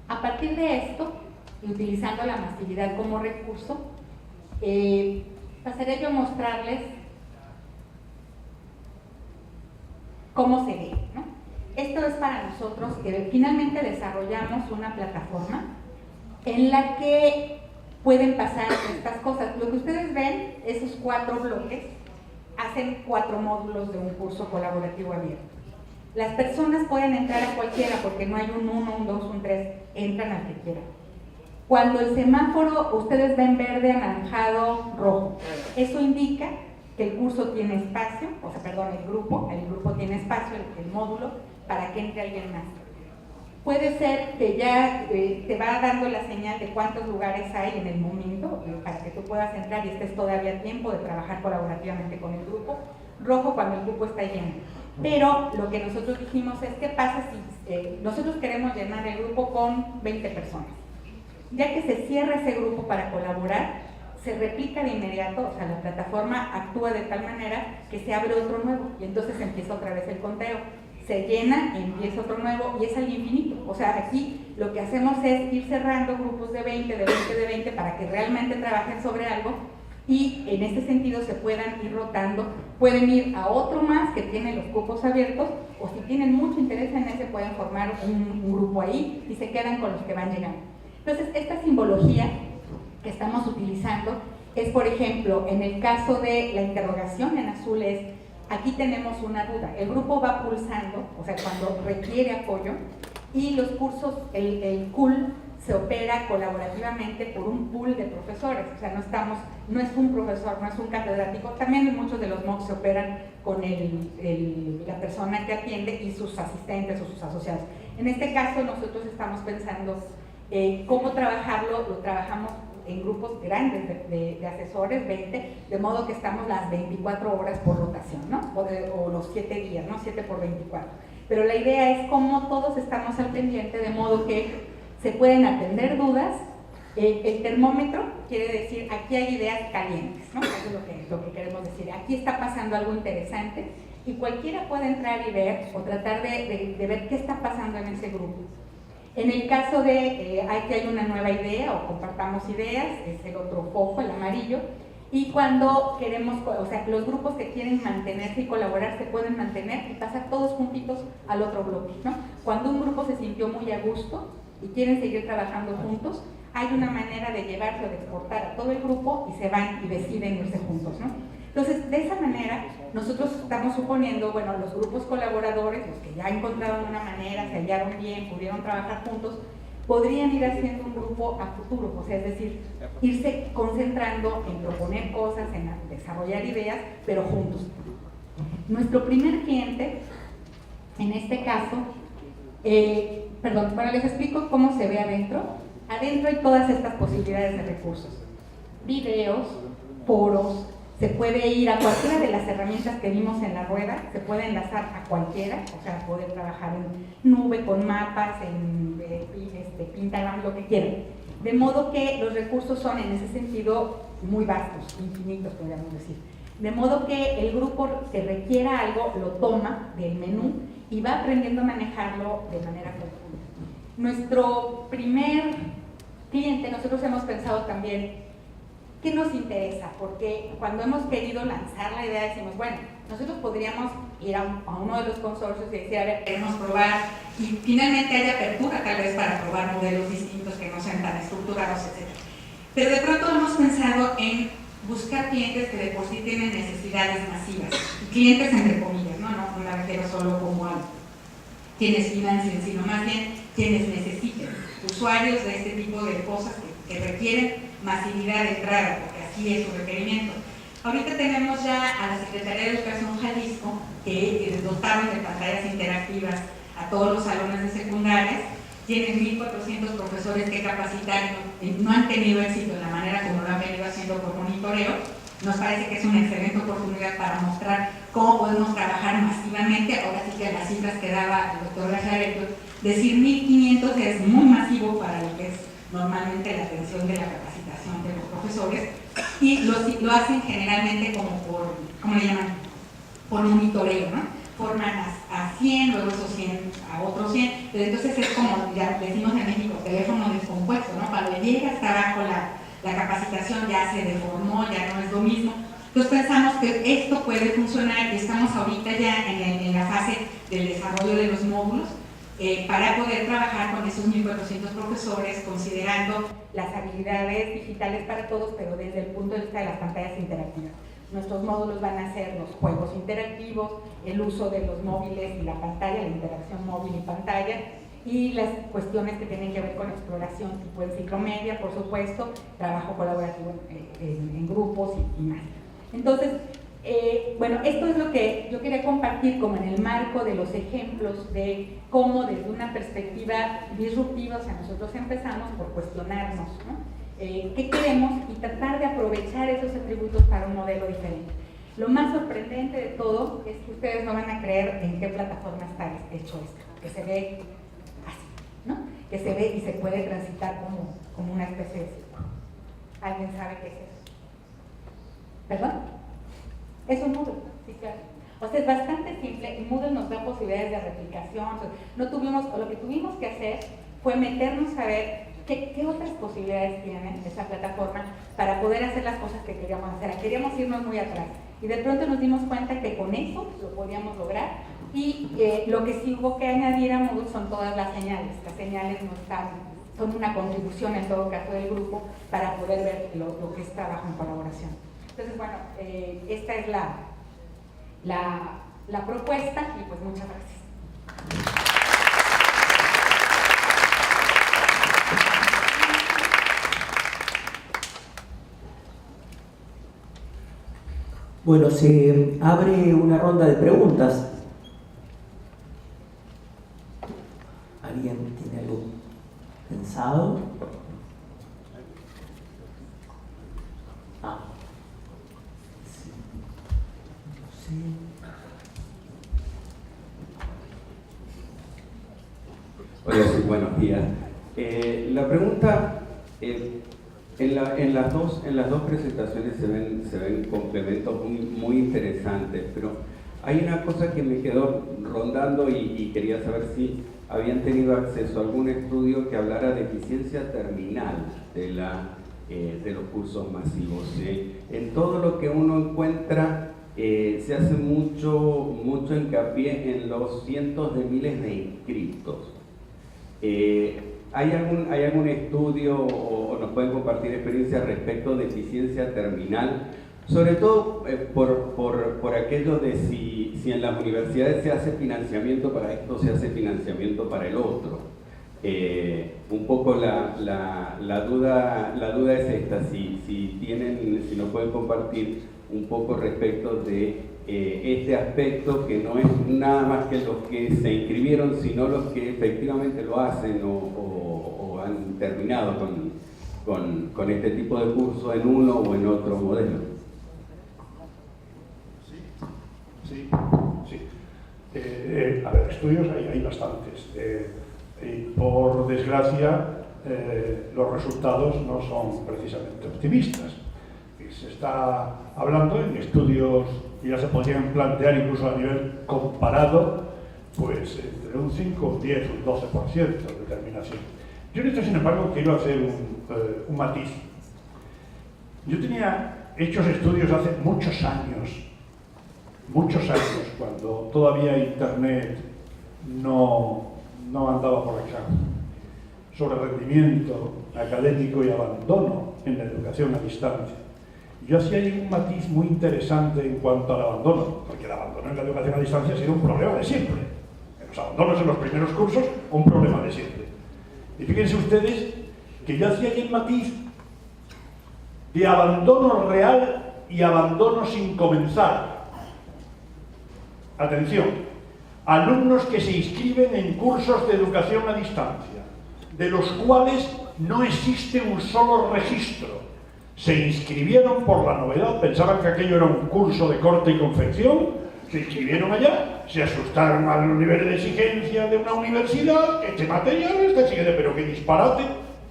A partir de esto, y utilizando la masividad como recurso, pasaré yo a mostrarles cómo se ve, ¿no? Esto es para nosotros que finalmente desarrollamos una plataforma en la que pueden pasar estas cosas. Lo que ustedes ven, esos 4 bloques, hacen 4 módulos de un curso colaborativo abierto. Las personas pueden entrar a cualquiera porque no hay un 1, un 2, un 3, entran al que quieran. Cuando el semáforo ustedes ven verde, anaranjado, rojo, eso indica que el curso tiene espacio, o sea, perdón, el grupo tiene espacio, el módulo, para que entre alguien más. Puede ser que ya te va dando la señal de cuántos lugares hay en el momento para que tú puedas entrar y estés todavía a tiempo de trabajar colaborativamente con el grupo. Rojo cuando el grupo está lleno. Pero lo que nosotros dijimos es, ¿qué pasa si nosotros queremos llenar el grupo con 20 personas? Ya que se cierra ese grupo para colaborar, se replica de inmediato, o sea, la plataforma actúa de tal manera que se abre otro nuevo y entonces empieza otra vez el conteo. Se llena, empieza otro nuevo y es al infinito. O sea, aquí lo que hacemos es ir cerrando grupos de 20, de 20, de 20 para que realmente trabajen sobre algo y en este sentido se puedan ir rotando. Pueden ir a otro más que tiene los cupos abiertos o si tienen mucho interés en ese pueden formar un grupo ahí y se quedan con los que van llegando. Entonces, esta simbología que estamos utilizando es, por ejemplo, en el caso de la interrogación en azul es aquí tenemos una duda, el grupo va pulsando, o sea, cuando requiere apoyo, y los cursos, el CUL se opera colaborativamente por un pool de profesores, o sea, no es un profesor, no es un catedrático, también muchos de los MOOCs se operan con la persona que atiende y sus asistentes o sus asociados. En este caso nosotros estamos pensando cómo trabajarlo, lo trabajamos en grupos grandes de asesores, 20, de modo que estamos las 24 horas por rotación, ¿no? O los 7 días, ¿no? 7 por 24. Pero la idea es cómo todos estamos al pendiente, de modo que se pueden atender dudas. El termómetro quiere decir, aquí hay ideas calientes, ¿no? Eso es lo que queremos decir. Aquí está pasando algo interesante y cualquiera puede entrar y ver, o tratar de ver qué está pasando en ese grupo. En el caso de que hay una nueva idea o compartamos ideas, es el otro foco, el amarillo, y cuando queremos, o sea, los grupos que quieren mantenerse y colaborar se pueden mantener y pasar todos juntitos al otro bloque, ¿no? Cuando un grupo se sintió muy a gusto y quieren seguir trabajando juntos, hay una manera de llevarse o de exportar a todo el grupo y se van y deciden irse juntos, ¿no? Entonces, de esa manera, nosotros estamos suponiendo, bueno, los grupos colaboradores, los que ya encontraron una manera, se hallaron bien, pudieron trabajar juntos, podrían ir haciendo un grupo a futuro, o sea, es decir, irse concentrando en proponer cosas, en desarrollar ideas, pero juntos. Nuestro primer cliente, en este caso, bueno, les explico cómo se ve adentro. Adentro hay todas estas posibilidades de recursos, videos, foros. Se puede ir a cualquiera de las herramientas que vimos en la rueda, se puede enlazar a cualquiera, o sea, poder trabajar en nube, con mapas, en Pinterest, lo que quieran. De modo que los recursos son en ese sentido muy vastos, infinitos podríamos decir. De modo que el grupo que requiera algo lo toma del menú y va aprendiendo a manejarlo de manera conjunta. Nuestro primer cliente, nosotros hemos pensado también ¿qué nos interesa? Porque cuando hemos querido lanzar la idea decimos, bueno, nosotros podríamos ir a uno de los consorcios y decir, a ver, queremos probar, y finalmente hay apertura tal vez para probar modelos distintos que no sean tan estructurados, etc. Pero de pronto hemos pensado en buscar clientes que de por sí tienen necesidades masivas, clientes entre comillas, no me refiero solo como a quienes financien, sino más bien quienes necesiten, usuarios de este tipo de cosas que requieren masividad de entrada, porque así es su requerimiento. Ahorita tenemos ya a la Secretaría de Educación Jalisco que dotaron de pantallas interactivas a todos los salones de secundarias, tienen 1,400 profesores que capacitar, no han tenido éxito en la manera como lo han venido haciendo por monitoreo. Nos parece que es una excelente oportunidad para mostrar cómo podemos trabajar masivamente. Ahora sí que las cifras que daba el doctor Gajardo, decir 1,500 es muy masivo para lo que es normalmente la atención de la capacitación de los profesores, y lo hacen generalmente como por, ¿cómo le llaman? Por monitoreo, ¿no? Forman a 100, luego esos 100 a otros 100, pero entonces es como, ya decimos en México, teléfono descompuesto, ¿no? Cuando llega hasta abajo la capacitación ya se deformó, ya no es lo mismo. Entonces pensamos que esto puede funcionar y estamos ahorita ya en la fase del desarrollo de los módulos, para poder trabajar con esos 1,400 profesores, considerando las habilidades digitales para todos, pero desde el punto de vista de las pantallas interactivas. Nuestros módulos van a ser los juegos interactivos, el uso de los móviles y la pantalla, la interacción móvil y pantalla, y las cuestiones que tienen que ver con exploración tipo enciclomedia, por supuesto, trabajo colaborativo en grupos y más. Entonces, bueno, esto es lo que yo quería compartir como en el marco de los ejemplos de cómo desde una perspectiva disruptiva, o sea, nosotros empezamos por cuestionarnos, ¿no? ¿Qué queremos? Y tratar de aprovechar esos atributos para un modelo diferente. Lo más sorprendente de todo es que ustedes no van a creer en qué plataforma está hecho esto, que se ve así, ¿no? Que se ve y se puede transitar como una especie de círculo. ¿Alguien sabe qué es eso? ¿Perdón? Es un Moodle, sí, claro. O sea, es bastante simple y Moodle nos da posibilidades de replicación. No tuvimos, o lo que tuvimos que hacer fue meternos a ver qué otras posibilidades tiene esa plataforma para poder hacer las cosas que queríamos hacer. Queríamos irnos muy atrás y de pronto nos dimos cuenta que con eso lo podíamos lograr y lo que sí hubo que añadir a Moodle son todas las señales. Las señales no están, son una contribución en todo caso del grupo para poder ver lo que es trabajo en colaboración. Entonces, bueno, esta es la propuesta y pues muchas gracias. Bueno, se abre una ronda de preguntas. ¿Alguien tiene algo pensado? Sí. Sí. Hola, sí, buenos días. La pregunta, en las dos presentaciones se ven complementos muy interesantes, pero hay una cosa que me quedó rondando y quería saber si habían tenido acceso a algún estudio que hablara de eficiencia terminal de los cursos masivos. En todo lo que uno encuentra se hace mucho hincapié en los cientos de miles de inscritos. ¿Hay algún estudio o nos pueden compartir experiencias respecto de eficiencia terminal? Sobre todo por aquello de si en las universidades se hace financiamiento para esto, se hace financiamiento para el otro. Un poco la duda es esta, si nos pueden compartir un poco respecto de este aspecto, que no es nada más que los que se inscribieron, sino los que efectivamente lo hacen o han terminado con este tipo de curso en uno o en otro modelo. Sí. A ver, estudios hay bastantes. Por desgracia, los resultados no son precisamente optimistas. Se está hablando en estudios que ya se podrían plantear incluso a nivel comparado, pues entre un 5, un 10, un 12% de terminación. Yo en esto, sin embargo, quiero hacer un matiz. Yo tenía hechos estudios hace muchos años, cuando todavía Internet no andaba por acá, sobre rendimiento académico y abandono en la educación a distancia. Yo hacía ahí un matiz muy interesante en cuanto al abandono, porque el abandono en la educación a distancia ha sido un problema de siempre. Los abandonos en los primeros cursos, un problema de siempre. Y fíjense ustedes que yo hacía ahí el matiz de abandono real y abandono sin comenzar. Atención, alumnos que se inscriben en cursos de educación a distancia, de los cuales no existe un solo registro. Se inscribieron por la novedad, pensaban que aquello era un curso de corte y confección, se inscribieron allá, se asustaron al nivel de exigencia de una universidad, este material, este siguiente, pero qué disparate,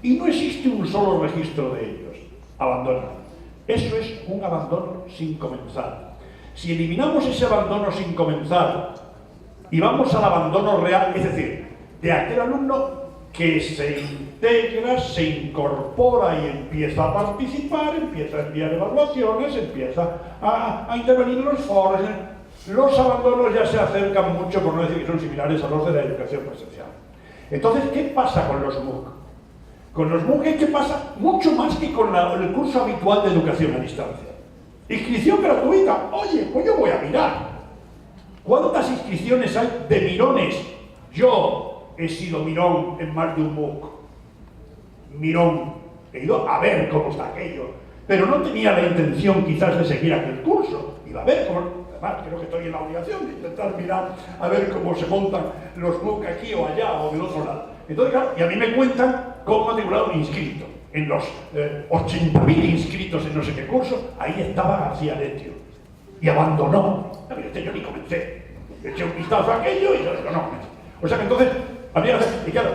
y no existe un solo registro de ellos. Abandonan. Eso es un abandono sin comenzar. Si eliminamos ese abandono sin comenzar y vamos al abandono real, es decir, de aquel alumno que se integra, se incorpora y empieza a participar, empieza a enviar evaluaciones, empieza a intervenir en los foros, los abandonos ya se acercan mucho, por no decir que son similares a los de la educación presencial. Entonces, ¿qué pasa con los MOOC? Con los MOOC, ¿qué pasa? Mucho más que con el curso habitual de educación a distancia. Inscripción gratuita. Oye, pues yo voy a mirar. ¿Cuántas inscripciones hay de mirones? Yo, he sido mirón en más de un MOOC. Mirón. He ido a ver cómo está aquello. Pero no tenía la intención quizás de seguir aquel curso. Iba a ver cómo... Además, creo que estoy en la obligación de intentar mirar a ver cómo se montan los MOOC aquí o allá o del otro lado. Entonces, claro, y a mí me cuentan cómo matriculado un inscrito. En los 80.000 inscritos en no sé qué curso, ahí estaba García Letio. Y abandonó. Yo ni comencé. Eché un vistazo a aquello y yo digo, no. O sea que entonces, había que hacer. Y claro,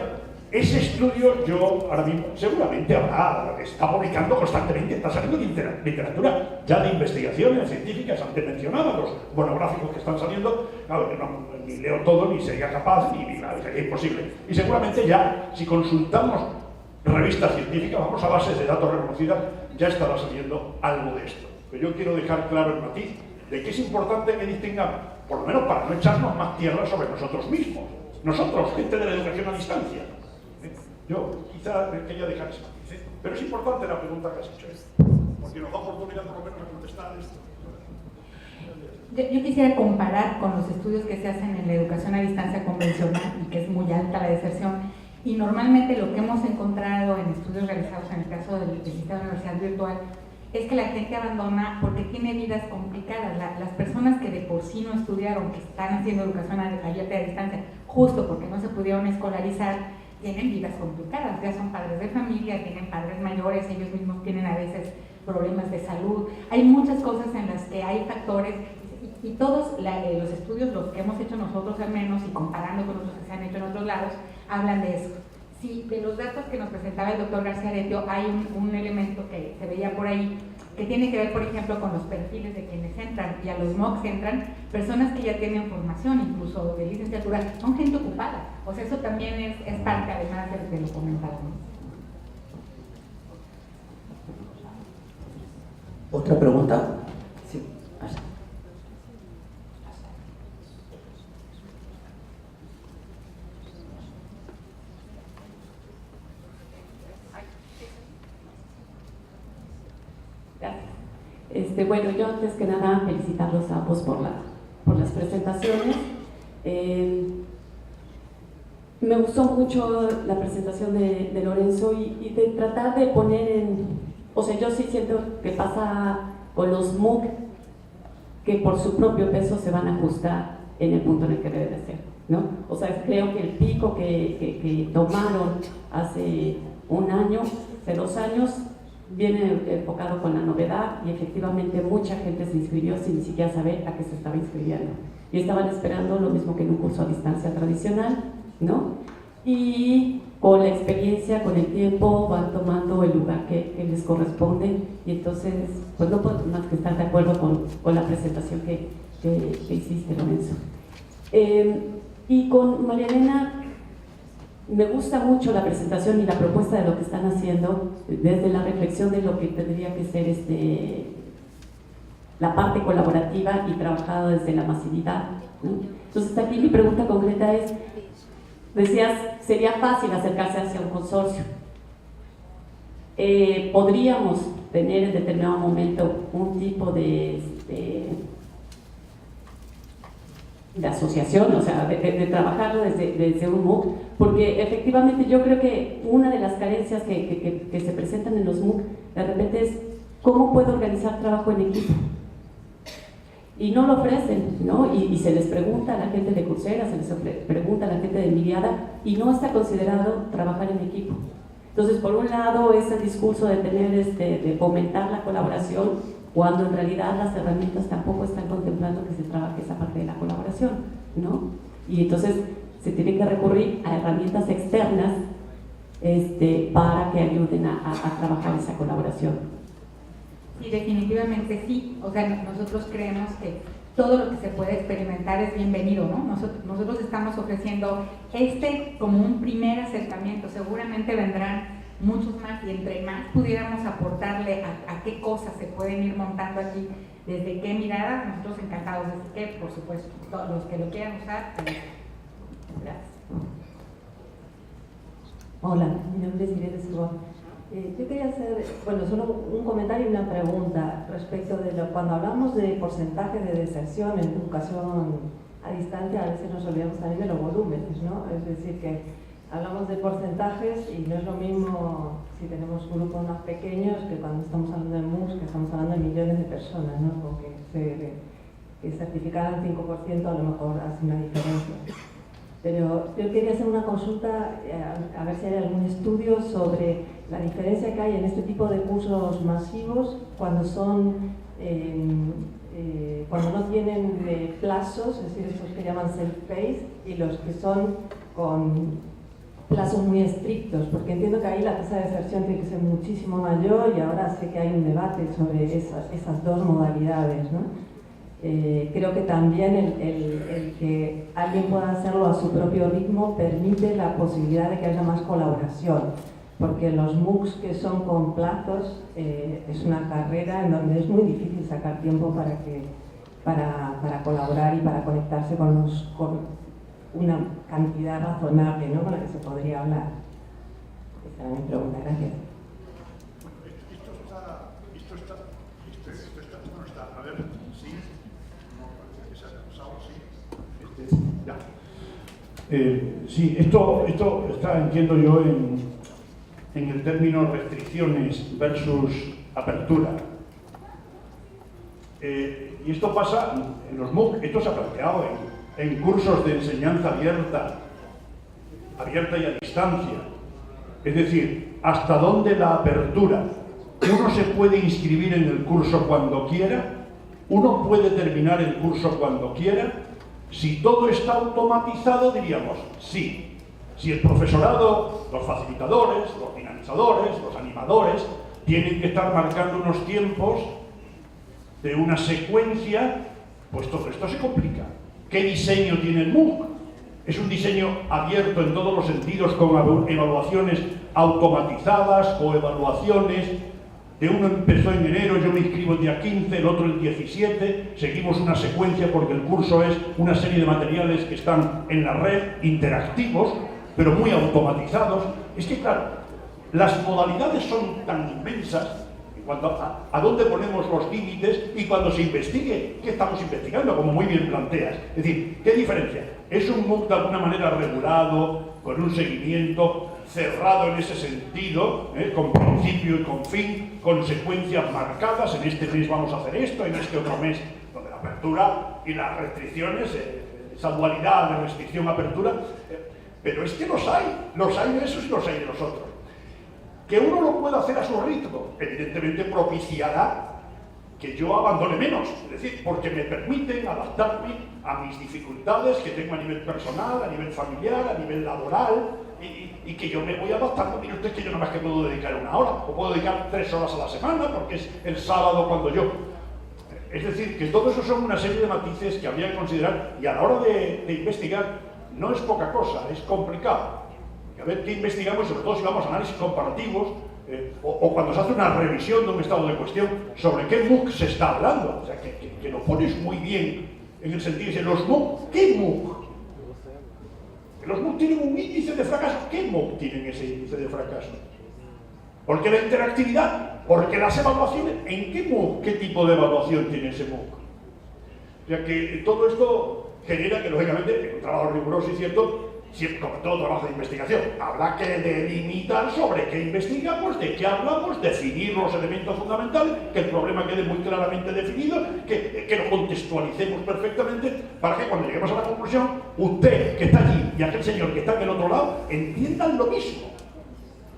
ese estudio yo ahora mismo, seguramente habrá, está publicando constantemente, está saliendo literatura ya de investigaciones científicas, antes mencionaba los monográficos que están saliendo, claro, no, ni leo todo, ni sería capaz, ni sería imposible. Y seguramente ya, si consultamos revistas científicas, vamos a bases de datos reconocidas, ya estará saliendo algo de esto. Pero yo quiero dejar claro el matiz de que es importante que distingamos, por lo menos para no echarnos más tierra sobre nosotros mismos. Nosotros, gente de la educación a distancia. Yo quizá quería dejar ese matiz, pero es importante la pregunta que has hecho, porque nos da oportunidad por lo menos de contestar esto. Yo quisiera comparar con los estudios que se hacen en la educación a distancia convencional y que es muy alta la deserción, y normalmente lo que hemos encontrado en estudios realizados en el caso del sistema de universidad virtual es que la gente abandona porque tiene vidas complicadas. Las personas que de por sí no estudiaron, que están haciendo educación abierta a distancia, justo porque no se pudieron escolarizar, tienen vidas complicadas, ya son padres de familia, tienen padres mayores, ellos mismos tienen a veces problemas de salud. Hay muchas cosas en las que hay factores y todos los estudios, los que hemos hecho nosotros al menos y comparando con otros que se han hecho en otros lados, hablan de eso. Sí, de los datos que nos presentaba el doctor García Letio, hay un elemento que se veía por ahí que tiene que ver, por ejemplo, con los perfiles de quienes entran, y a los MOOCs entran personas que ya tienen formación, incluso de licenciatura, son gente ocupada. O sea, eso también es parte, además de lo comentado, ¿no? ¿Otra pregunta? Sí. Gracias. Bueno, yo antes que nada felicitarlos a ambos por las presentaciones. Me gustó mucho la presentación de Lorenzo y de tratar de poner o sea, yo sí siento que pasa con los MOOC que por su propio peso se van a ajustar en el punto en el que debe de ser, ¿no? O sea, creo que el pico que tomaron hace un año, hace 2 años, viene enfocado con la novedad y efectivamente mucha gente se inscribió sin ni siquiera saber a qué se estaba inscribiendo. Y estaban esperando lo mismo que en un curso a distancia tradicional, ¿no? Y con la experiencia, con el tiempo, van tomando el lugar que les corresponde y entonces, pues no puedo más que estar de acuerdo con la presentación que hiciste, Lorenzo. Y con María Elena, me gusta mucho la presentación y la propuesta de lo que están haciendo desde la reflexión de lo que tendría que ser la parte colaborativa y trabajada desde la masividad, ¿no? Entonces aquí mi pregunta concreta es, decías, sería fácil acercarse hacia un consorcio. Podríamos tener en determinado momento un tipo de asociación, o sea, de trabajarlo desde un MOOC, porque efectivamente yo creo que una de las carencias que se presentan en los MOOC de repente es cómo puedo organizar trabajo en equipo. Y no lo ofrecen, ¿no? Y se les pregunta a la gente de Coursera, se les pregunta a la gente de Myriada, y no está considerado trabajar en equipo. Entonces, por un lado, ese discurso de tener, de fomentar la colaboración, cuando en realidad las herramientas tampoco están contemplando que se trabaje esa parte de la colaboración, ¿no? Y entonces se tiene que recurrir a herramientas externas para que ayuden a trabajar esa colaboración. Sí, definitivamente sí. O sea, nosotros creemos que todo lo que se puede experimentar es bienvenido, ¿no? Nosotros estamos ofreciendo como un primer acercamiento. Seguramente vendrán muchos más y entre más pudiéramos aportarle a qué cosas se pueden ir montando aquí, desde qué mirada, nosotros encantados. Así que, por supuesto, todos los que lo quieran usar, gracias. Hola, mi nombre es Irene Silva. Yo quería hacer, solo un comentario y una pregunta respecto de cuando hablamos de porcentaje de deserción en educación a a distancia, a veces nos olvidamos también de los volúmenes, ¿no? Es decir, que hablamos de porcentajes y no es lo mismo si tenemos grupos más pequeños que cuando estamos hablando de MOOCs, que estamos hablando de millones de personas, ¿no? Porque que certificar al 5% a lo mejor hace una diferencia. Pero yo quería hacer una consulta, a ver si hay algún estudio sobre la diferencia que hay en este tipo de cursos masivos cuando son, cuando no tienen plazos, es decir, esos que llaman self-paced, y los que son con plazos muy estrictos, porque entiendo que ahí la tasa de deserción tiene que ser muchísimo mayor y ahora sé que hay un debate sobre esas dos modalidades, ¿no? Creo que también el que alguien pueda hacerlo a su propio ritmo permite la posibilidad de que haya más colaboración, porque los MOOCs que son con plazos es una carrera en donde es muy difícil sacar tiempo para colaborar y para conectarse con una cantidad razonable, ¿no?, con la que se podría hablar. Esa era mi pregunta, gracias. A ver, sí. No, parece que se ha pasado, sí. Ya. Sí, esto está, entiendo yo, en el término restricciones versus apertura. Y esto pasa en los MOOC, esto se ha planteado en cursos de enseñanza abierta y a distancia. Es decir, hasta dónde la apertura. Uno se puede inscribir en el curso cuando quiera, uno puede terminar el curso cuando quiera. Si todo está automatizado, diríamos sí. Si el profesorado, los facilitadores, los dinamizadores, los animadores, tienen que estar marcando unos tiempos de una secuencia, pues todo esto se complica. ¿Qué diseño tiene el MOOC? Es un diseño abierto en todos los sentidos, con evaluaciones automatizadas o evaluaciones. De uno empezó en enero, yo me inscribo el día 15, el otro el 17, seguimos una secuencia porque el curso es una serie de materiales que están en la red, interactivos, pero muy automatizados. Es que claro, las modalidades son tan inmensas, en cuanto a dónde ponemos los límites y cuando se investigue, ¿qué estamos investigando? Como muy bien planteas. Es decir, ¿qué diferencia? ¿Es un MOOC de alguna manera regulado, con un seguimiento cerrado en ese sentido, con principio y con fin, consecuencias marcadas? En este mes vamos a hacer esto, en este otro mes, donde la apertura y las restricciones, esa dualidad de restricción-apertura, pero es que los hay de esos y los hay de los otros. Que uno lo pueda hacer a su ritmo, evidentemente propiciará que yo abandone menos, es decir, porque me permiten adaptarme a mis dificultades que tengo a nivel personal, a nivel familiar, a nivel laboral, y que yo me voy adaptando. Mire usted que yo nada más que puedo dedicar una hora, o puedo dedicar 3 horas a la semana, porque es el sábado cuando yo... Es decir, que todo eso son una serie de matices que habría que considerar, y a la hora de investigar no es poca cosa, es complicado. A ver qué investigamos, sobre todo si vamos a análisis comparativos, o cuando se hace una revisión de un estado de cuestión sobre qué MOOC se está hablando. O sea, que lo pones muy bien en el sentido de los MOOC. ¿Qué MOOC? Los MOOC tienen un índice de fracaso. ¿Qué MOOC tienen ese índice de fracaso? Porque la interactividad, porque las evaluaciones, ¿en qué MOOC, qué tipo de evaluación tiene ese MOOC? O sea que todo esto genera que, lógicamente, en un trabajo riguroso y cierto, siempre, como todo trabajo de investigación, habrá que delimitar sobre qué investigamos, de qué hablamos, definir los elementos fundamentales, que el problema quede muy claramente definido, que lo contextualicemos perfectamente, para que cuando lleguemos a la conclusión, usted que está allí y aquel señor que está en el otro lado, entiendan lo mismo.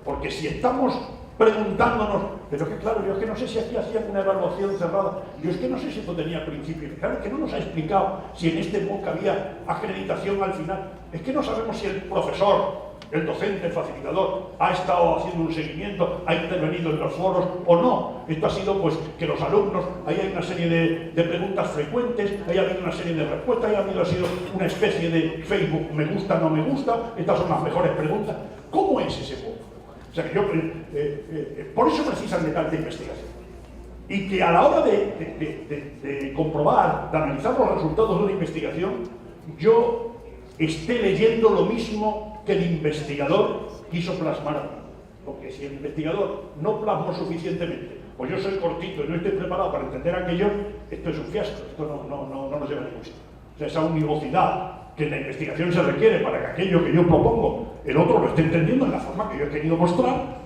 Porque si estamos preguntándonos, pero es que claro, yo es que no sé si aquí hacían una evaluación cerrada, yo es que no sé si esto tenía principio, claro, es que no nos ha explicado si en este MOOC había acreditación al final, es que no sabemos si el profesor, el docente, el facilitador, ha estado haciendo un seguimiento, ha intervenido en los foros o no. Esto ha sido pues que los alumnos, ahí hay una serie de preguntas frecuentes, ahí ha habido una serie de respuestas, ahí ha sido una especie de Facebook, me gusta, no me gusta, estas son las mejores preguntas. ¿Cómo es ese MOOC? O sea que yo, por eso precisan de tanta investigación. Y que a la hora de comprobar, de analizar los resultados de una investigación, yo esté leyendo lo mismo que el investigador quiso plasmar. Porque si el investigador no plasmó suficientemente, pues yo soy cortito y no estoy preparado para entender aquello, esto es un fiasco, esto no nos lleva a ningún sitio. O sea, esa univocidad que en la investigación se requiere para que aquello que yo propongo el otro lo esté entendiendo en la forma que yo he querido mostrar,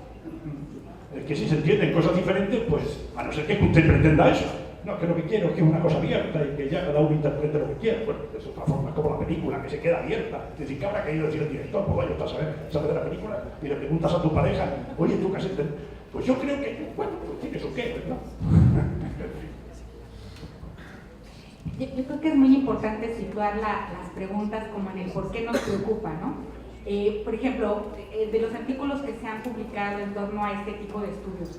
que si se entienden cosas diferentes, pues a no ser que usted pretenda eso. No, que lo que quiero es que es una cosa abierta y que ya cada uno interprete lo que quiera. Bueno, es otra forma, es como la película, que se queda abierta. Es decir, ¿qué habrá querido decir el director? Pues vaya, estás a ver, sale de la película y le preguntas a tu pareja, oye, ¿tú qué has entendido? Pues yo creo que, bueno, pues tiene su qué, ¿verdad? Yo creo que es muy importante situar las preguntas como en el por qué nos preocupa, ¿no? Por ejemplo, de los artículos que se han publicado en torno a este tipo de estudios,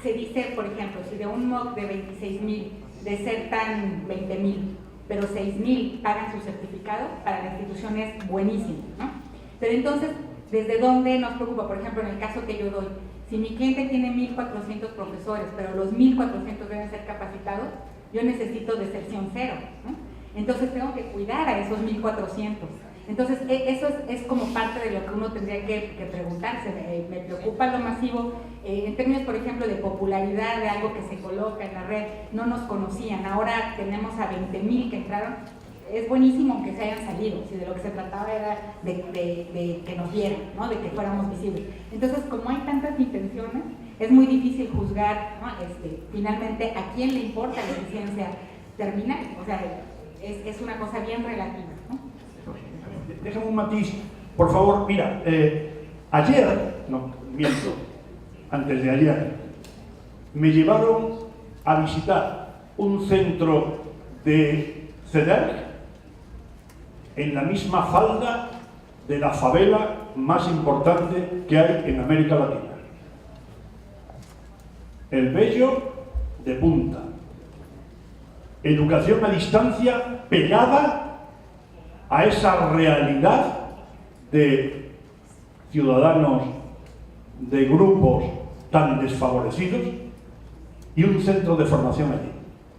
se dice, por ejemplo, si de un MOOC de 26,000 desertan 20,000, pero 6,000 pagan su certificado, para la institución es buenísimo, ¿no? Pero entonces, ¿desde dónde nos preocupa? Por ejemplo, en el caso que yo doy, si mi cliente tiene 1,400 profesores, pero los 1,400 deben ser capacitados, yo necesito deserción cero, ¿no? Entonces tengo que cuidar a esos 1,400. Entonces, eso es como parte de lo que uno tendría que preguntarse. Me preocupa lo masivo, en términos, por ejemplo, de popularidad de algo que se coloca en la red. No nos conocían, ahora tenemos a 20,000 que entraron. Es buenísimo aunque se hayan salido, si de lo que se trataba era de que nos vieran, ¿no? De que fuéramos visibles. Entonces, como hay tantas intenciones, es muy difícil juzgar, ¿no? Finalmente, ¿a quién le importa la eficiencia terminal? O sea, es una cosa bien relativa, ¿no? Déjame un matiz, por favor. Mira, ayer, no, miento, antes de ayer, me llevaron a visitar un centro de CEDERC en la misma falda de la favela más importante que hay en América Latina. El Bello de Punta. Educación a distancia pegada a esa realidad de ciudadanos de grupos tan desfavorecidos y un centro de formación allí.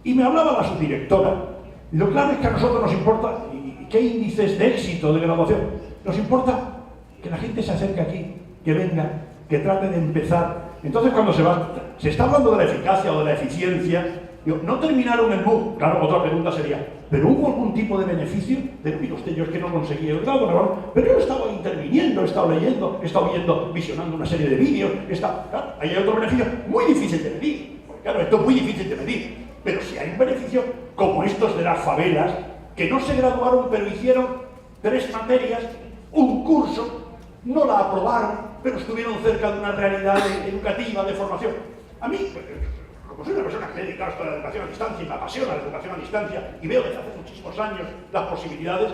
Y me hablaba la subdirectora. Y lo claro es que a nosotros nos importa, ¿y qué índices de éxito de graduación? Nos importa que la gente se acerque aquí, que venga, que trate de empezar. Entonces cuando se está hablando de la eficacia o de la eficiencia, digo, no terminaron el MOOC. Claro, otra pregunta sería, ¿pero hubo algún tipo de beneficio? Pero mire usted, yo es que no conseguí el grado, ¿no? Pero yo he estado interviniendo, he estado leyendo, he estado viendo, visionando una serie de vídeos, claro, ahí hay otro beneficio muy difícil de medir, porque claro, esto es muy difícil de medir, pero si hay un beneficio como estos de las favelas, que no se graduaron, pero hicieron 3 materias, un curso, no la aprobaron, pero estuvieron cerca de una realidad educativa, de formación. A mí, como soy una persona que me he dedicado a la educación a distancia y me apasiona la educación a distancia y veo desde hace muchísimos años las posibilidades,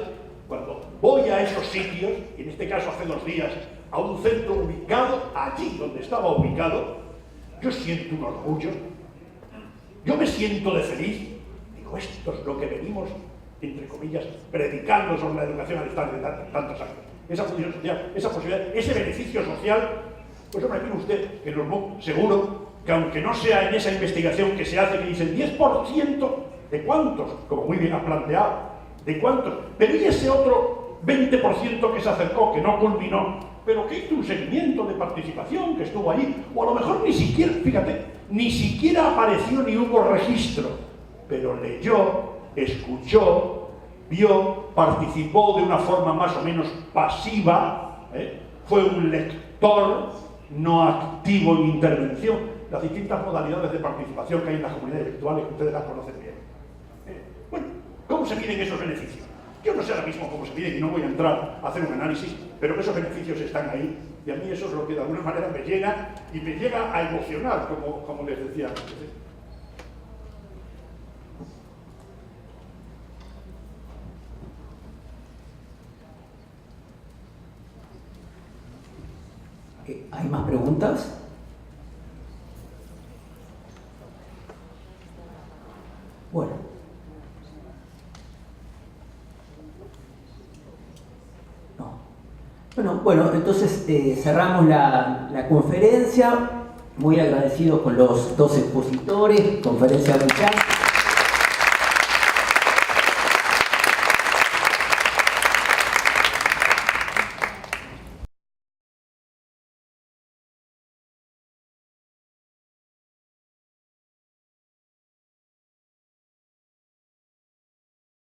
cuando voy a esos sitios, y en este caso hace 2 días, a un centro ubicado allí donde estaba ubicado, yo siento un orgullo, yo me siento de feliz, digo, esto es lo que venimos, entre comillas, predicando sobre la educación a distancia de tantos años. Esa función social, esa posibilidad, ese beneficio social, pues hombre, mire usted que los MOOC seguro que aunque no sea en esa investigación que se hace, que dicen 10% de cuántos, como muy bien ha planteado, de cuántos, pero y ese otro 20% que se acercó, que no culminó, pero que hizo un seguimiento de participación, que estuvo allí, o a lo mejor ni siquiera, fíjate, ni siquiera apareció ni hubo registro, pero leyó, escuchó, vio, participó de una forma más o menos pasiva, fue un lector no activo en intervención. Las distintas modalidades de participación que hay en las comunidades virtuales, que ustedes las conocen bien. Bueno, ¿cómo se miden esos beneficios? Yo no sé ahora mismo cómo se miden y no voy a entrar a hacer un análisis, pero esos beneficios están ahí y a mí eso es lo que de alguna manera me llena y me llega a emocionar, como les decía antes. ¿Hay más preguntas? Bueno. No. Bueno, entonces cerramos la conferencia. Muy agradecido con los 2 expositores. Conferencia muy